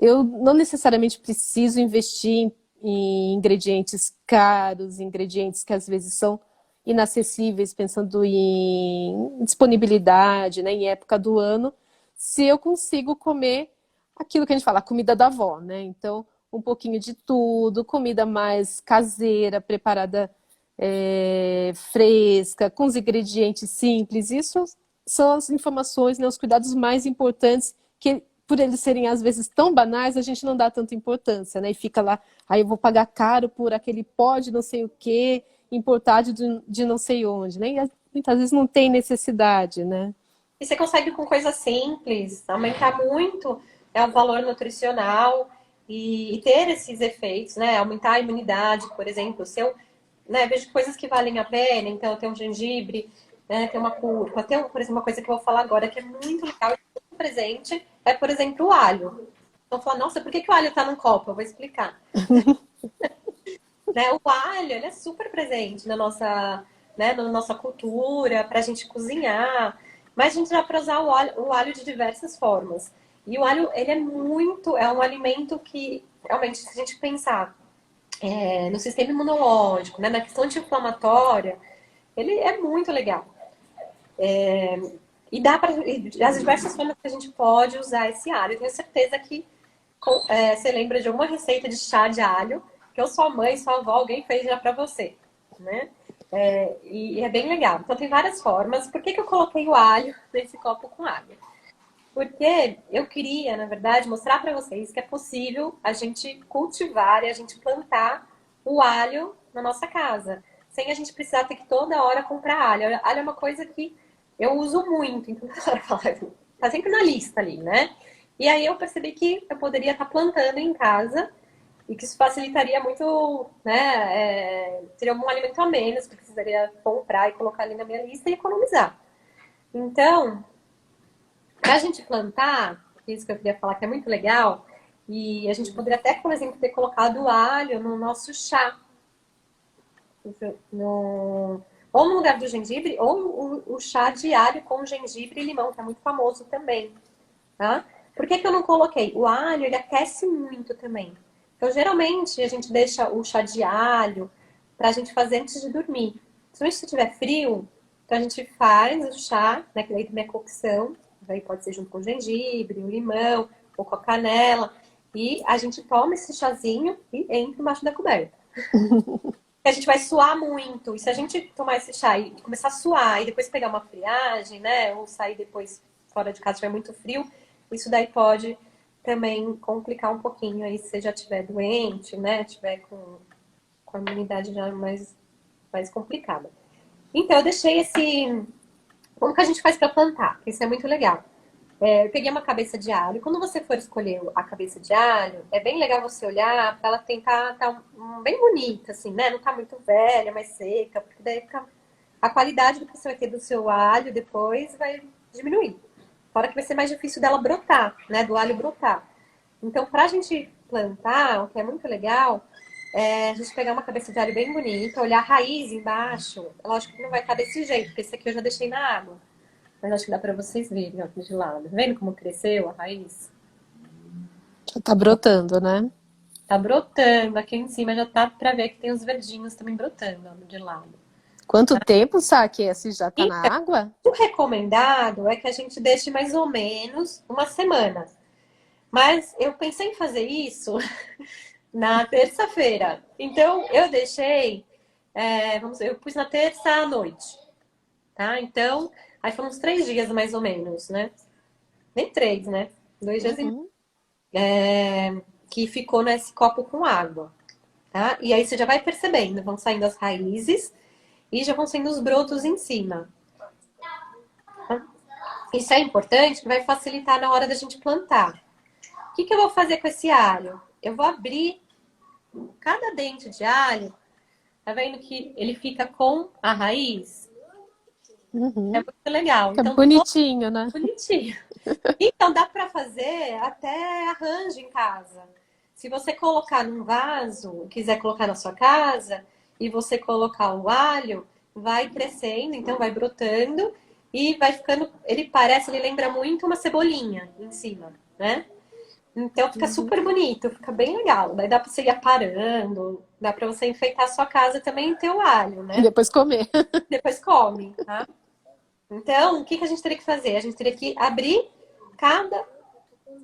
Speaker 2: eu não necessariamente preciso investir em ingredientes caros, ingredientes que às vezes são inacessíveis, pensando em disponibilidade, né, em época do ano, se eu consigo comer aquilo que a gente fala, a comida da avó, né? Então, um pouquinho de tudo, comida mais caseira, preparada fresca, com os ingredientes simples. Isso são as informações, né, os cuidados mais importantes que por eles serem às vezes tão banais, a gente não dá tanta importância, né? E fica lá, aí eu vou pagar caro por aquele pó de não sei o quê, importado de não sei onde, né? E muitas vezes não tem necessidade, né?
Speaker 1: E você consegue com coisas simples aumentar muito o valor nutricional e ter esses efeitos, né? Aumentar a imunidade, por exemplo. Se eu vejo coisas que valem a pena, então eu tenho um gengibre, né? Tem uma cúrcuma, tem, por exemplo, uma coisa que eu vou falar agora que é muito legal e muito presente, é, por exemplo, o alho. Então, falar, nossa, por que o alho está num copo? Eu vou explicar. Né? O alho, ele é super presente na nossa cultura, para a gente cozinhar. Mas a gente dá para usar o alho de diversas formas. E o alho, ele é um alimento que, realmente, se a gente pensar no sistema imunológico, né, na questão anti-inflamatória, ele é muito legal. E dá para as diversas formas que a gente pode usar esse alho. Eu tenho certeza que você lembra de alguma receita de chá de alho que ou sua mãe, sua avó, alguém fez já para você, né? E é bem legal. Então tem várias formas. Por que eu coloquei o alho nesse copo com água? Porque eu queria, na verdade, mostrar para vocês que é possível a gente cultivar e a gente plantar o alho na nossa casa, sem a gente precisar ter que toda hora comprar alho. Alho é uma coisa que eu uso muito, então tá sempre na lista ali, né? E aí eu percebi que eu poderia estar plantando em casa e que isso facilitaria muito, né? Seria um alimento a menos que eu precisaria comprar e colocar ali na minha lista e economizar. Então, para a gente plantar, isso que eu queria falar que é muito legal, e a gente poderia até, por exemplo, ter colocado o alho no nosso chá. Ou no lugar do gengibre, ou o chá de alho com gengibre e limão, que é muito famoso também. Tá? Por que eu não coloquei? O alho, ele aquece muito também. Então, geralmente, a gente deixa o chá de alho pra gente fazer antes de dormir. Principalmente se tiver frio, então a gente faz o chá, né, que daí também é cocção, daí pode ser junto com gengibre, o limão, ou com a canela, e a gente toma esse chazinho e entra embaixo da coberta. A gente vai suar muito, e se a gente tomar esse chá e começar a suar, e depois pegar uma friagem, né, ou sair depois fora de casa se tiver muito frio, isso daí pode também complicar um pouquinho aí se você já estiver doente, né? Tiver com a imunidade já mais complicada. Então, eu deixei esse. Como que a gente faz para plantar? Isso é muito legal. Eu peguei uma cabeça de alho. Quando você for escolher a cabeça de alho, é bem legal você olhar para ela tentar estar bem bonita, assim, né? Não tá muito velha, mais seca, porque daí fica... a qualidade do que você vai ter do seu alho depois vai diminuir. Fora que vai ser mais difícil dela brotar, né? Do alho brotar. Então, pra gente plantar, o que é muito legal, é a gente pegar uma cabeça de alho bem bonita, olhar a raiz embaixo. Lógico que não vai estar desse jeito, porque esse aqui eu já deixei na água. Mas acho que dá pra vocês verem, ó, aqui de lado. Tá vendo como cresceu a raiz?
Speaker 2: Já tá brotando, né?
Speaker 1: Tá brotando, aqui em cima já tá pra ver que tem os verdinhos também brotando, ó, de lado.
Speaker 2: Quanto tempo, Sá, que esse já tá na
Speaker 1: Então,
Speaker 2: água?
Speaker 1: o recomendado é que a gente deixe mais ou menos uma semana. Mas eu pensei em fazer isso na terça-feira. Então, eu deixei, eu pus na terça à noite, tá? Então, aí foram uns 3 dias mais ou menos, né? Nem 3, né? 2 dias
Speaker 2: Uhum.
Speaker 1: que ficou nesse copo com água, tá? E aí você já vai percebendo, vão saindo as raízes e já vão saindo os brotos em cima. Tá? Isso é importante, que vai facilitar na hora da gente plantar. O que eu vou fazer com esse alho? Eu vou abrir cada dente de alho, tá vendo que ele fica com a raiz? É
Speaker 2: Uhum.
Speaker 1: muito legal.
Speaker 2: Fica
Speaker 1: Então,
Speaker 2: bonitinho, né?
Speaker 1: bonitinho. Então, dá para fazer até arranjo em casa. Se você colocar num vaso, quiser colocar na sua casa, e você colocar o alho, vai crescendo, então vai brotando e vai ficando. Ele lembra muito uma cebolinha em cima, né? Então fica
Speaker 2: Uhum.
Speaker 1: super bonito, fica bem legal. Daí dá pra você ir aparando, dá pra você enfeitar a sua casa também e ter o alho,
Speaker 2: E
Speaker 1: né?
Speaker 2: depois comer.
Speaker 1: Depois come, tá? Então, o que a gente teria que fazer? A gente teria que abrir cada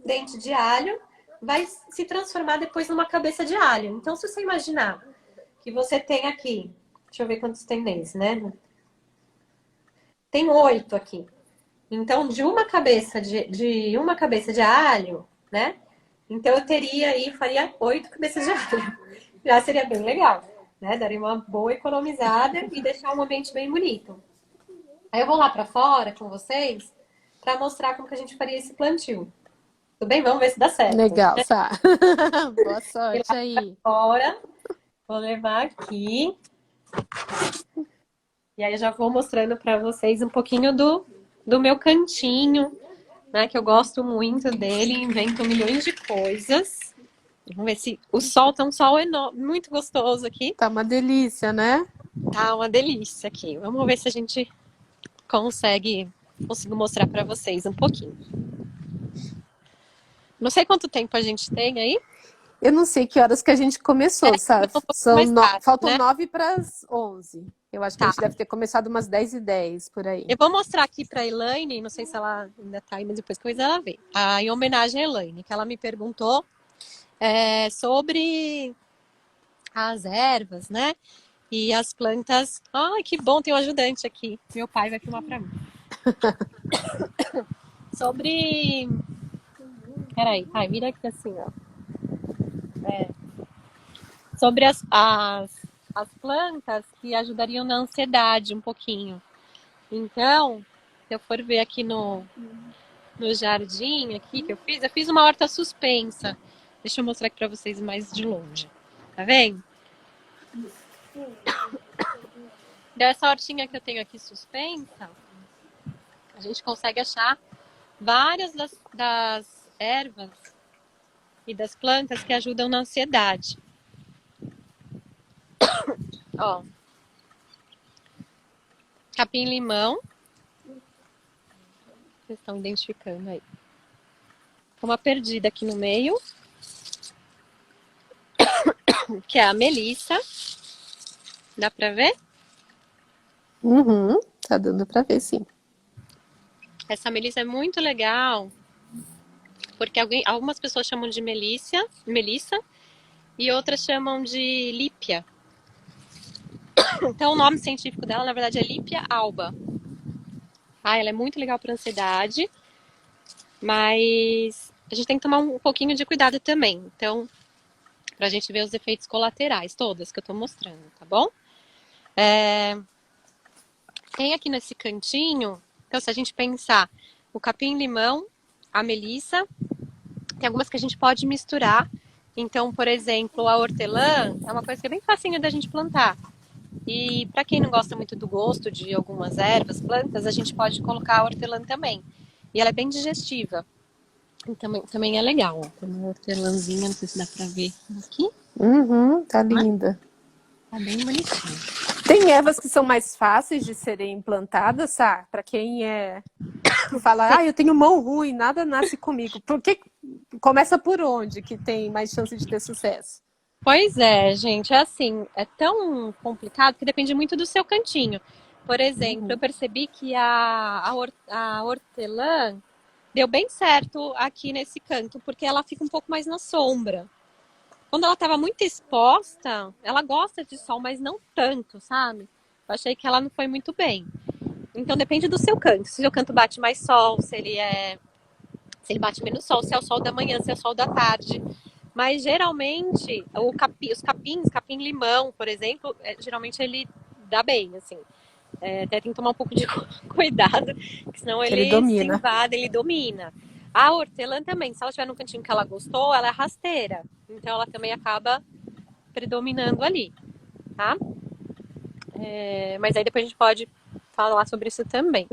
Speaker 1: dente de alho, vai se transformar depois numa cabeça de alho. Então, se você imaginar que você tem aqui, deixa eu ver quantos tem nesse, né? Tem 8 aqui. Então, de uma cabeça de alho, né? Então, eu teria aí, faria 8 cabeças de alho. Já seria bem legal, né? Daria uma boa economizada e deixar um ambiente bem bonito. Aí eu vou lá para fora com vocês para mostrar como que a gente faria esse plantio. Tudo bem? Vamos ver se dá certo.
Speaker 2: Legal, Sá. Boa
Speaker 1: E
Speaker 2: sorte
Speaker 1: lá
Speaker 2: aí.
Speaker 1: fora, vou levar aqui. E aí eu já vou mostrando para vocês um pouquinho do meu cantinho, né? Que eu gosto muito dele, invento milhões de coisas. Vamos ver se o sol tá um sol enorme, muito gostoso aqui.
Speaker 2: Tá uma delícia, né?
Speaker 1: Tá uma delícia aqui. Vamos ver se a gente consigo mostrar para vocês um pouquinho. Não sei quanto tempo a gente tem aí.
Speaker 2: Eu não sei que horas que a gente começou, sabe?
Speaker 1: Um pouquinho mais tarde,
Speaker 2: Faltam
Speaker 1: né?
Speaker 2: 9 para as 11. Eu acho que a
Speaker 1: Tá.
Speaker 2: gente deve ter começado umas 10h10 por aí.
Speaker 1: Eu vou mostrar aqui para a Elaine, não sei se ela ainda tá aí, mas depois coisa ela vê. Em homenagem à Elaine, que ela me perguntou sobre as ervas, né? E as plantas. Ai, que bom, tem um ajudante aqui. Meu pai vai filmar para mim. Sobre. Peraí, ai, vira aqui assim, ó. Sobre as plantas que ajudariam na ansiedade um pouquinho. Então, se eu for ver aqui no jardim aqui que eu fiz uma horta suspensa. Deixa eu mostrar aqui para vocês mais de longe. Tá vendo? Dessa hortinha que eu tenho aqui suspensa, a gente consegue achar várias das ervas e das plantas que ajudam na ansiedade. Ó, capim-limão. Vocês estão identificando aí. Uma perdida aqui no meio, que é a melissa. Dá pra ver?
Speaker 2: Uhum, tá dando pra ver, sim.
Speaker 1: Essa melissa é muito legal, porque algumas pessoas chamam de melissa, e outras chamam de lípia. Então, o nome científico dela, na verdade, é Lípia alba. Ela é muito legal para ansiedade, mas a gente tem que tomar um pouquinho de cuidado também. Então, pra gente ver os efeitos colaterais, todas que eu tô mostrando, tá bom? Tem aqui nesse cantinho, então se a gente pensar o capim-limão, a melissa, tem algumas que a gente pode misturar. Então, por exemplo, a hortelã é uma coisa que é bem facinho da gente plantar. E para quem não gosta muito do gosto de algumas ervas, plantas, a gente pode colocar a hortelã também. E ela é bem digestiva. E também é legal. Ó. Uma hortelãzinha, não sei se dá pra ver aqui.
Speaker 2: Uhum, tá linda.
Speaker 1: Tá bem bonitinho.
Speaker 2: Tem ervas que são mais fáceis de serem plantadas, Sá? Para quem fala, eu tenho mão ruim, nada nasce comigo. Começa por onde que tem mais chance de ter sucesso?
Speaker 1: Pois é, gente, é assim, é tão complicado que depende muito do seu cantinho. Por exemplo, eu percebi que a hortelã deu bem certo aqui nesse canto, porque ela fica um pouco mais na sombra. Quando ela estava muito exposta, ela gosta de sol, mas não tanto, sabe? Eu achei que ela não foi muito bem. Então depende do seu canto. Se o seu canto bate mais sol, se ele bate menos sol, se é o sol da manhã, se é o sol da tarde. Mas geralmente os capins, capim-limão, por exemplo, geralmente ele dá bem, assim. Até tem que tomar um pouco de cuidado, porque senão
Speaker 2: Que ele
Speaker 1: ele se
Speaker 2: domina.
Speaker 1: invade, ele domina. A hortelã também, se ela estiver num cantinho que ela gostou, ela é rasteira. Então ela também acaba predominando ali, tá? Mas aí depois a gente pode falar sobre isso também.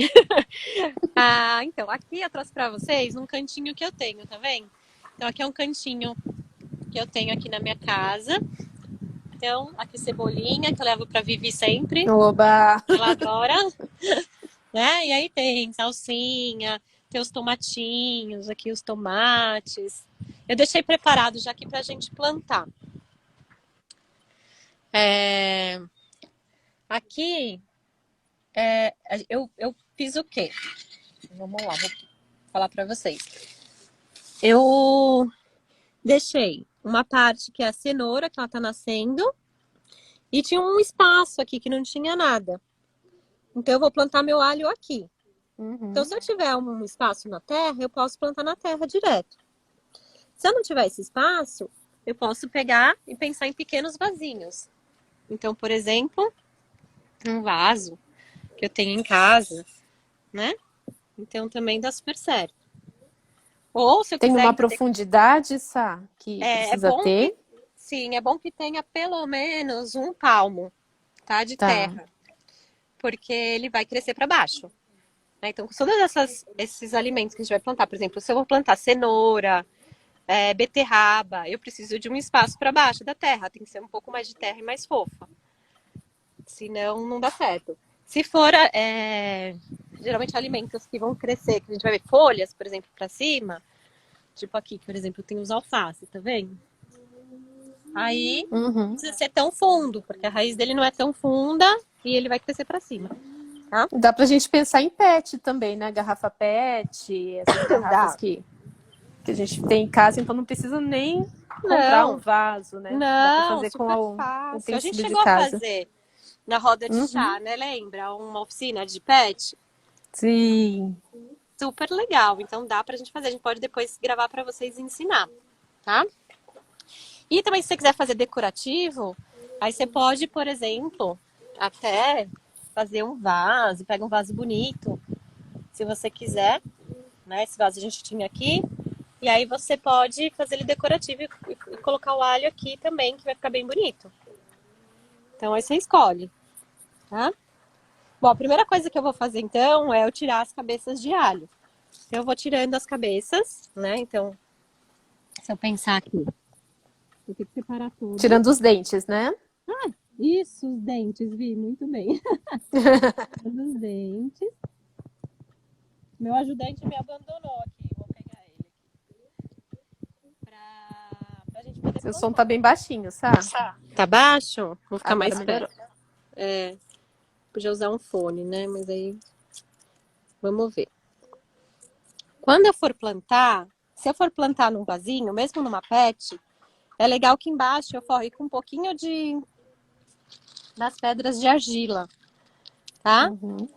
Speaker 1: Então, aqui eu trouxe pra vocês um cantinho que eu tenho, tá vendo? Então aqui é um cantinho que eu tenho aqui na minha casa. Então, aqui cebolinha, que eu levo pra Vivi sempre.
Speaker 2: Oba!
Speaker 1: Ela adora. Né? E aí tem salsinha, tem os tomatinhos, aqui os tomates. Eu deixei preparado já aqui pra gente plantar. Aqui, eu fiz o quê? Vamos lá, vou falar pra vocês. Eu deixei uma parte que é a cenoura, que ela tá nascendo, e tinha um espaço aqui que não tinha nada. Então eu vou plantar meu alho aqui. Então se eu tiver um espaço na terra, eu posso plantar na terra direto. Se eu não tiver esse espaço, eu posso pegar e pensar em pequenos vasinhos. Então, por exemplo, um vaso que eu tenho em casa, né? Então também dá super certo. Ou se eu
Speaker 2: Tem
Speaker 1: quiser
Speaker 2: uma profundidade, Sá, que
Speaker 1: é
Speaker 2: precisa
Speaker 1: bom
Speaker 2: ter?
Speaker 1: sim, é bom que tenha pelo menos um palmo, tá, de
Speaker 2: Tá.
Speaker 1: terra, porque ele vai crescer para baixo. Né? Então, todos esses alimentos que a gente vai plantar, por exemplo, se eu vou plantar cenoura, beterraba, eu preciso de um espaço para baixo da terra, tem que ser um pouco mais de terra e mais fofa, senão não dá certo. Se for, geralmente alimentos que vão crescer, que a gente vai ver folhas, por exemplo, para cima, tipo aqui, por exemplo, tem os alface, tá vendo? Aí não precisa ser tão fundo, porque a raiz dele não é tão funda e ele vai crescer para cima. Tá?
Speaker 2: Dá pra gente pensar em pet também, né? Garrafa pet, essas garrafas que a gente tem em casa, então não precisa nem comprar um vaso, né? Dá pra
Speaker 1: Não,
Speaker 2: fazer com
Speaker 1: super
Speaker 2: o
Speaker 1: fácil. A gente
Speaker 2: utensílio de
Speaker 1: chegou a
Speaker 2: casa.
Speaker 1: fazer na roda de chá, né? Lembra? Uma oficina de pet?
Speaker 2: Sim.
Speaker 1: Super legal. Então dá pra gente fazer. A gente pode depois gravar pra vocês e ensinar, tá? E também se você quiser fazer decorativo, aí você pode, por exemplo, até fazer um vaso, pega um vaso bonito, se você quiser, né? Esse vaso a gente tinha aqui. E aí você pode fazer ele decorativo e colocar o alho aqui também, que vai ficar bem bonito. Então aí você escolhe, tá? Bom, a primeira coisa que eu vou fazer então é eu tirar as cabeças de alho. Então, eu vou tirando as cabeças, né? Então, se eu pensar aqui, eu tenho que separar tudo.
Speaker 2: Tirando os dentes, né?
Speaker 1: Isso, os dentes, Vi, muito bem. Os dentes. Meu ajudante me abandonou aqui, vou pegar ele aqui. Pra gente poder
Speaker 2: Seu som
Speaker 1: plantar.
Speaker 2: tá bem baixinho, sabe?
Speaker 1: Tá baixo? Vou ficar
Speaker 2: Agora
Speaker 1: mais
Speaker 2: melhorou.
Speaker 1: perto. Podia usar um fone, né? Mas aí, vamos ver. Quando eu for plantar, se eu for plantar num vasinho, mesmo numa pet, é legal que embaixo eu forre com um pouquinho das pedras de argila, tá?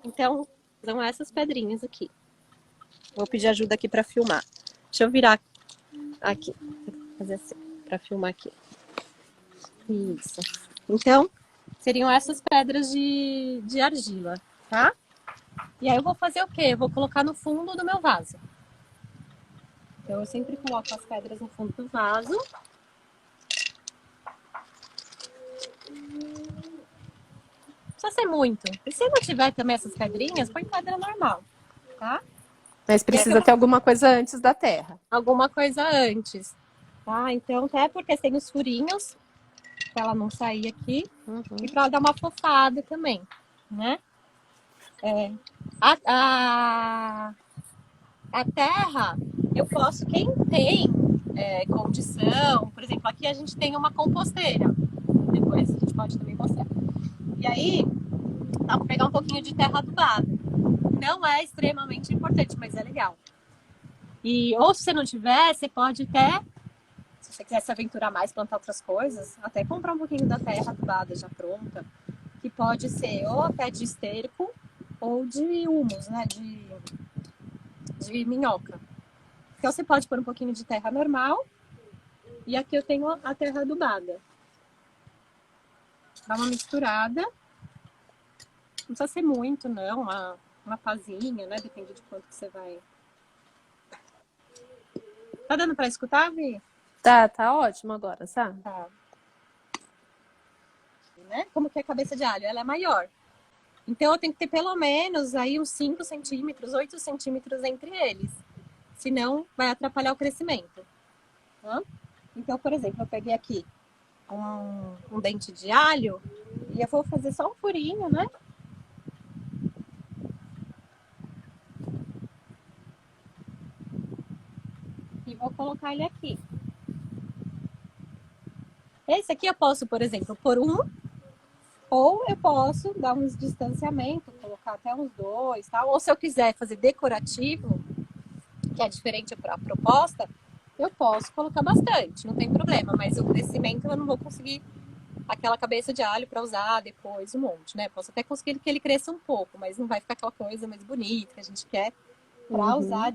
Speaker 1: Então, são essas pedrinhas aqui. Vou pedir ajuda aqui pra filmar. Deixa eu virar aqui, fazer assim, pra filmar aqui. Isso. Então, seriam essas pedras de argila, tá? E aí eu vou fazer o quê? Eu vou colocar no fundo do meu vaso. Então, eu sempre coloco as pedras no fundo do vaso. Não precisa ser muito. E se não tiver também essas pedrinhas, põe pedra normal, tá?
Speaker 2: Mas precisa ter alguma coisa antes da terra.
Speaker 1: Alguma coisa antes, tá? Então, até porque tem os furinhos, pra ela não sair aqui. E pra dar uma fofada também, né? a terra, eu posso, quem tem condição, por exemplo, aqui a gente tem uma composteira, depois a gente pode também mostrar. E aí, dá para pegar um pouquinho de terra adubada. Não é extremamente importante, mas é legal. E, ou se você não tiver, você pode até, se você quiser se aventurar mais, plantar outras coisas, até comprar um pouquinho da terra adubada já pronta, que pode ser ou até de esterco ou de humus, né? De minhoca. Então você pode pôr um pouquinho de terra normal e aqui eu tenho a terra adubada. Dá uma misturada. Não precisa ser muito, não. Uma pazinha, né? Depende de quanto que você vai. Tá dando pra escutar, Vi?
Speaker 2: Tá ótimo agora, sabe?
Speaker 1: Tá. Né? Como que é a cabeça de alho? Ela é maior. Então eu tenho que ter pelo menos aí uns 5 centímetros, 8 centímetros entre eles. Senão vai atrapalhar o crescimento. Tá? Então, por exemplo, eu peguei aqui um dente de alho e eu vou fazer só um furinho, né? E vou colocar ele aqui. Esse aqui eu posso, por exemplo, pôr um, ou eu posso dar uns distanciamento, colocar até uns 2, tá? Ou se eu quiser fazer decorativo, que é diferente para a proposta, eu posso colocar bastante, não tem problema. Mas o crescimento eu não vou conseguir aquela cabeça de alho para usar depois um monte, né? Posso até conseguir que ele cresça um pouco, mas não vai ficar aquela coisa mais bonita que a gente quer para usar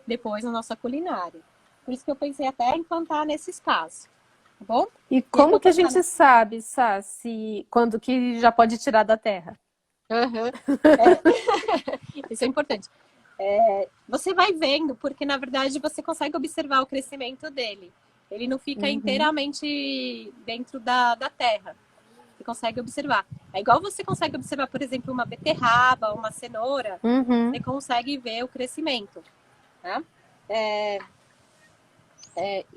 Speaker 1: depois na nossa culinária. Por isso que eu pensei até em plantar nesse espaço, tá bom?
Speaker 2: E como que a gente sabe, Sá, quando que já pode tirar da terra?
Speaker 1: Isso é importante. Você vai vendo, porque na verdade você consegue observar o crescimento dele. Ele não fica inteiramente dentro da terra. Você consegue observar. É igual você consegue observar, por exemplo, uma beterraba, uma cenoura. Você consegue ver o crescimento. Tá?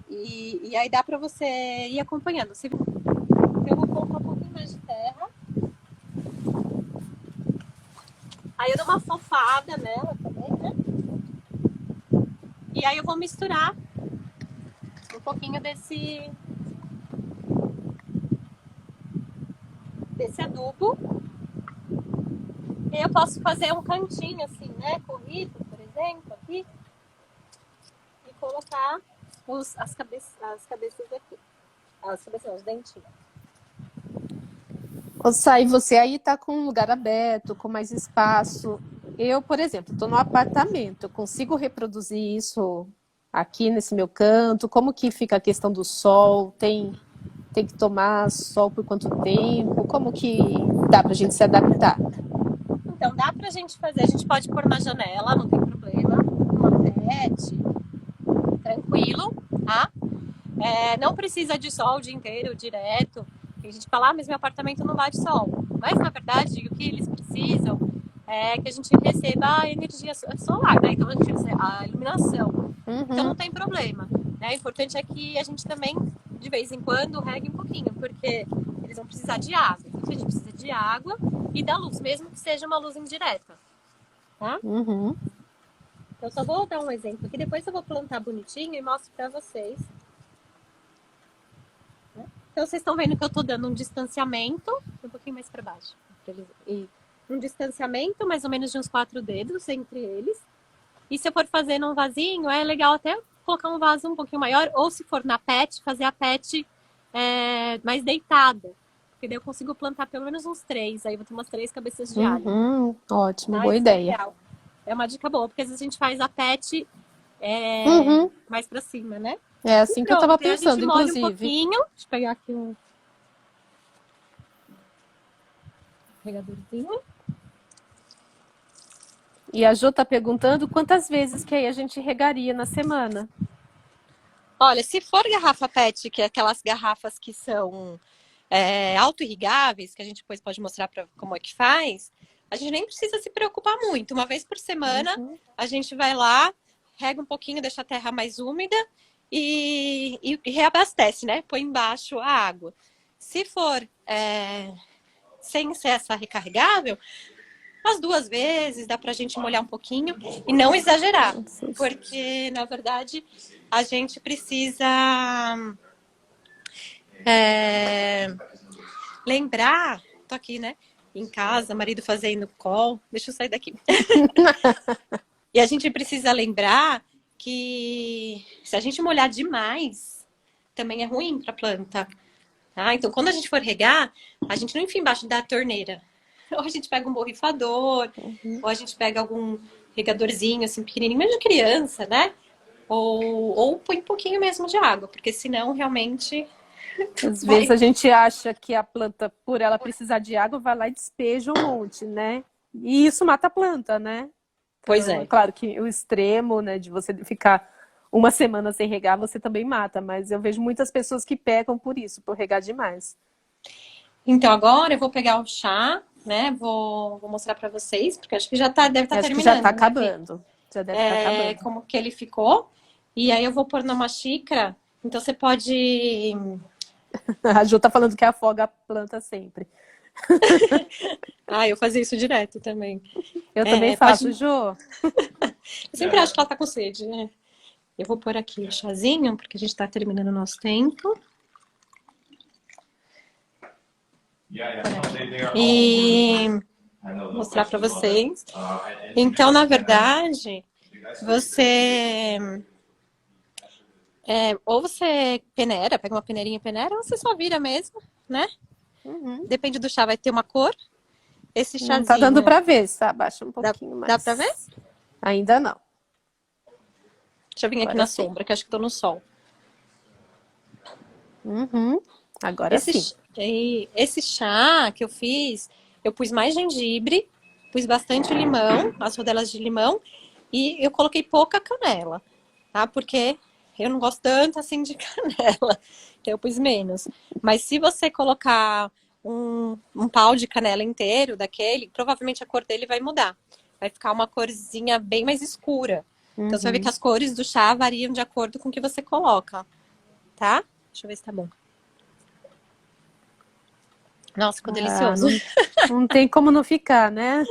Speaker 1: E aí dá para você ir acompanhando. Eu vou colocar um pouquinho mais de terra. Aí eu dou uma fofada nela também, né? E aí eu vou misturar um pouquinho desse adubo. E eu posso fazer um cantinho assim, né? Corrido, por exemplo, aqui. E colocar as cabeças aqui. As cabeças, os dentinhos.
Speaker 2: Sá, e você aí tá com um lugar aberto, com mais espaço. Eu, por exemplo, estou no apartamento, eu consigo reproduzir isso aqui nesse meu canto? Como que fica a questão do sol? Tem que tomar sol por quanto tempo? Como que dá pra gente se adaptar?
Speaker 1: Então, dá pra gente fazer, a gente pode pôr na janela, não tem problema, uma pet, tranquilo, tá? Não precisa de sol o dia inteiro, direto. Tem gente que fala, mas meu apartamento não bate sol. Mas, na verdade, o que eles precisam é que a gente receba a energia solar, né? Então, a gente recebe a iluminação. Então, não tem problema. Né? O importante é que a gente também, de vez em quando, regue um pouquinho, porque eles vão precisar de água. Então, a gente precisa de água e da luz, mesmo que seja uma luz indireta. Tá? Então, só vou dar um exemplo aqui. Depois eu vou plantar bonitinho e mostro pra vocês. Então, vocês estão vendo que eu tô dando um distanciamento, um pouquinho mais para baixo. E um distanciamento, mais ou menos de uns 4 dedos entre eles. E se eu for fazer num vasinho, é legal até colocar um vaso um pouquinho maior, ou se for na pet, fazer a pet mais deitada. Porque daí eu consigo plantar pelo menos uns 3, aí vou ter umas 3 cabeças de alho.
Speaker 2: Ótimo, boa ideia.
Speaker 1: É uma dica boa, porque às vezes a gente faz a pet mais para cima, né?
Speaker 2: É assim que eu tava pensando, inclusive.
Speaker 1: Um pouquinho. Deixa eu pegar aqui um regadorzinho.
Speaker 2: E a Jo tá perguntando quantas vezes que aí a gente regaria na semana.
Speaker 1: Olha, se for garrafa PET, que é aquelas garrafas que são auto-irrigáveis, que a gente depois pode mostrar como é que faz, a gente nem precisa se preocupar muito. Uma vez por semana, a gente vai lá, rega um pouquinho, deixa a terra mais úmida e reabastece, né? Põe embaixo a água. Se for sem ser essa recarregável, As 2 vezes, dá pra gente molhar um pouquinho e não exagerar. Porque, na verdade, a gente precisa lembrar... Tô aqui, né? Em casa, marido fazendo call. Deixa eu sair daqui. E a gente precisa lembrar que se a gente molhar demais, também é ruim para a planta. Tá? Então, quando a gente for regar, a gente não enfia embaixo da torneira. Ou a gente pega um borrifador, ou a gente pega algum regadorzinho, assim, pequenininho, mesmo de criança, né? Ou põe um pouquinho mesmo de água, porque senão, realmente...
Speaker 2: Às vezes a gente acha que a planta, por ela precisar de água, vai lá e despeja um monte, né? E isso mata a planta, né?
Speaker 1: Pois
Speaker 2: Então,
Speaker 1: é.
Speaker 2: claro que o extremo, né, de você ficar uma semana sem regar, você também mata, mas eu vejo muitas pessoas que pecam por isso, por regar demais.
Speaker 1: Então, agora eu vou pegar o chá, né? Vou mostrar para vocês, porque acho que já deve estar
Speaker 2: Acho que
Speaker 1: terminando.
Speaker 2: já tá
Speaker 1: né, Fê?
Speaker 2: acabando. Já deve estar acabando.
Speaker 1: Como que ele ficou. E aí eu vou pôr numa xícara. Então você pode...
Speaker 2: A Ju tá falando que afoga a planta sempre.
Speaker 1: Ah, eu fazia isso direto também.
Speaker 2: Eu também faço,
Speaker 1: pode...
Speaker 2: Ju.
Speaker 1: Eu sempre acho que ela tá com sede, né? Eu vou pôr aqui o chazinho, porque a gente tá terminando o nosso tempo. E vou mostrar para vocês. Então, na verdade, você... ou você peneira, pega uma peneirinha e peneira, ou você só vira mesmo, né? Depende do chá, vai ter uma cor. Esse chazinho...
Speaker 2: Não tá dando pra ver, tá? Abaixa um pouquinho mais.
Speaker 1: Dá pra ver?
Speaker 2: Ainda não.
Speaker 1: Deixa eu vir aqui
Speaker 2: Agora
Speaker 1: na
Speaker 2: sim.
Speaker 1: sombra, que acho que tô no sol.
Speaker 2: Agora sim.
Speaker 1: Esse chá que eu fiz, eu pus mais gengibre, pus bastante limão, as rodelas de limão, e eu coloquei pouca canela, tá? Porque eu não gosto tanto assim de canela, então eu pus menos. Mas se você colocar um pau de canela inteiro daquele, provavelmente a cor dele vai mudar. Vai ficar uma corzinha bem mais escura. Então você vai ver que as cores do chá variam de acordo com o que você coloca, tá? Deixa eu ver se tá bom. Nossa, ficou delicioso.
Speaker 2: Não tem como não ficar, né?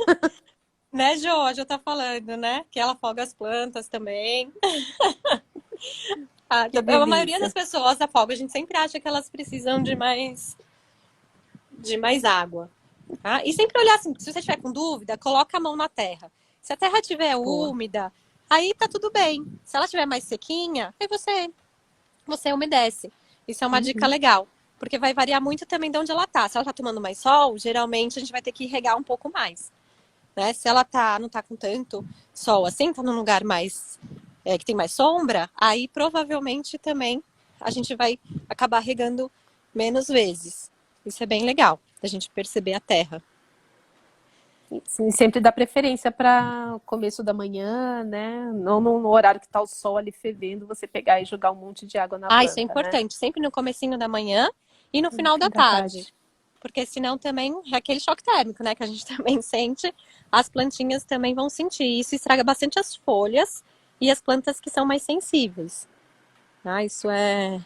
Speaker 1: Né, Jo? A Jo tá falando, né? Que ela afoga as plantas também. A maioria das pessoas afoga. A gente sempre acha que elas precisam de mais água. Tá? E sempre olhar assim, se você estiver com dúvida, coloca a mão na terra. Se a terra estiver úmida, aí tá tudo bem. Se ela estiver mais sequinha, aí você umedece. Isso é uma dica legal. Porque vai variar muito também de onde ela tá. Se ela tá tomando mais sol, geralmente a gente vai ter que regar um pouco mais. Né? Se ela não tá com tanto sol assim, tá num lugar mais que tem mais sombra, aí provavelmente também a gente vai acabar regando menos vezes. Isso é bem legal, da gente perceber a terra.
Speaker 2: Sim, sempre dá preferência para o começo da manhã, né? Não no horário que tá o sol ali fervendo, você pegar e jogar um monte de água na planta,
Speaker 1: Isso é importante,
Speaker 2: né?
Speaker 1: sempre no comecinho da manhã e no final da tarde. Porque senão também é aquele choque térmico, né? Que a gente também sente, as plantinhas também vão sentir. Isso estraga bastante as folhas e as plantas que são mais sensíveis. Isso é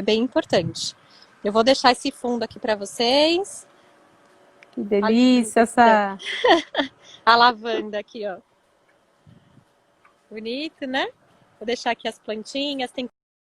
Speaker 1: bem importante. Eu vou deixar esse fundo aqui para vocês.
Speaker 2: Que delícia essa...
Speaker 1: A lavanda aqui, ó. Bonito, né? Vou deixar aqui as plantinhas. Tem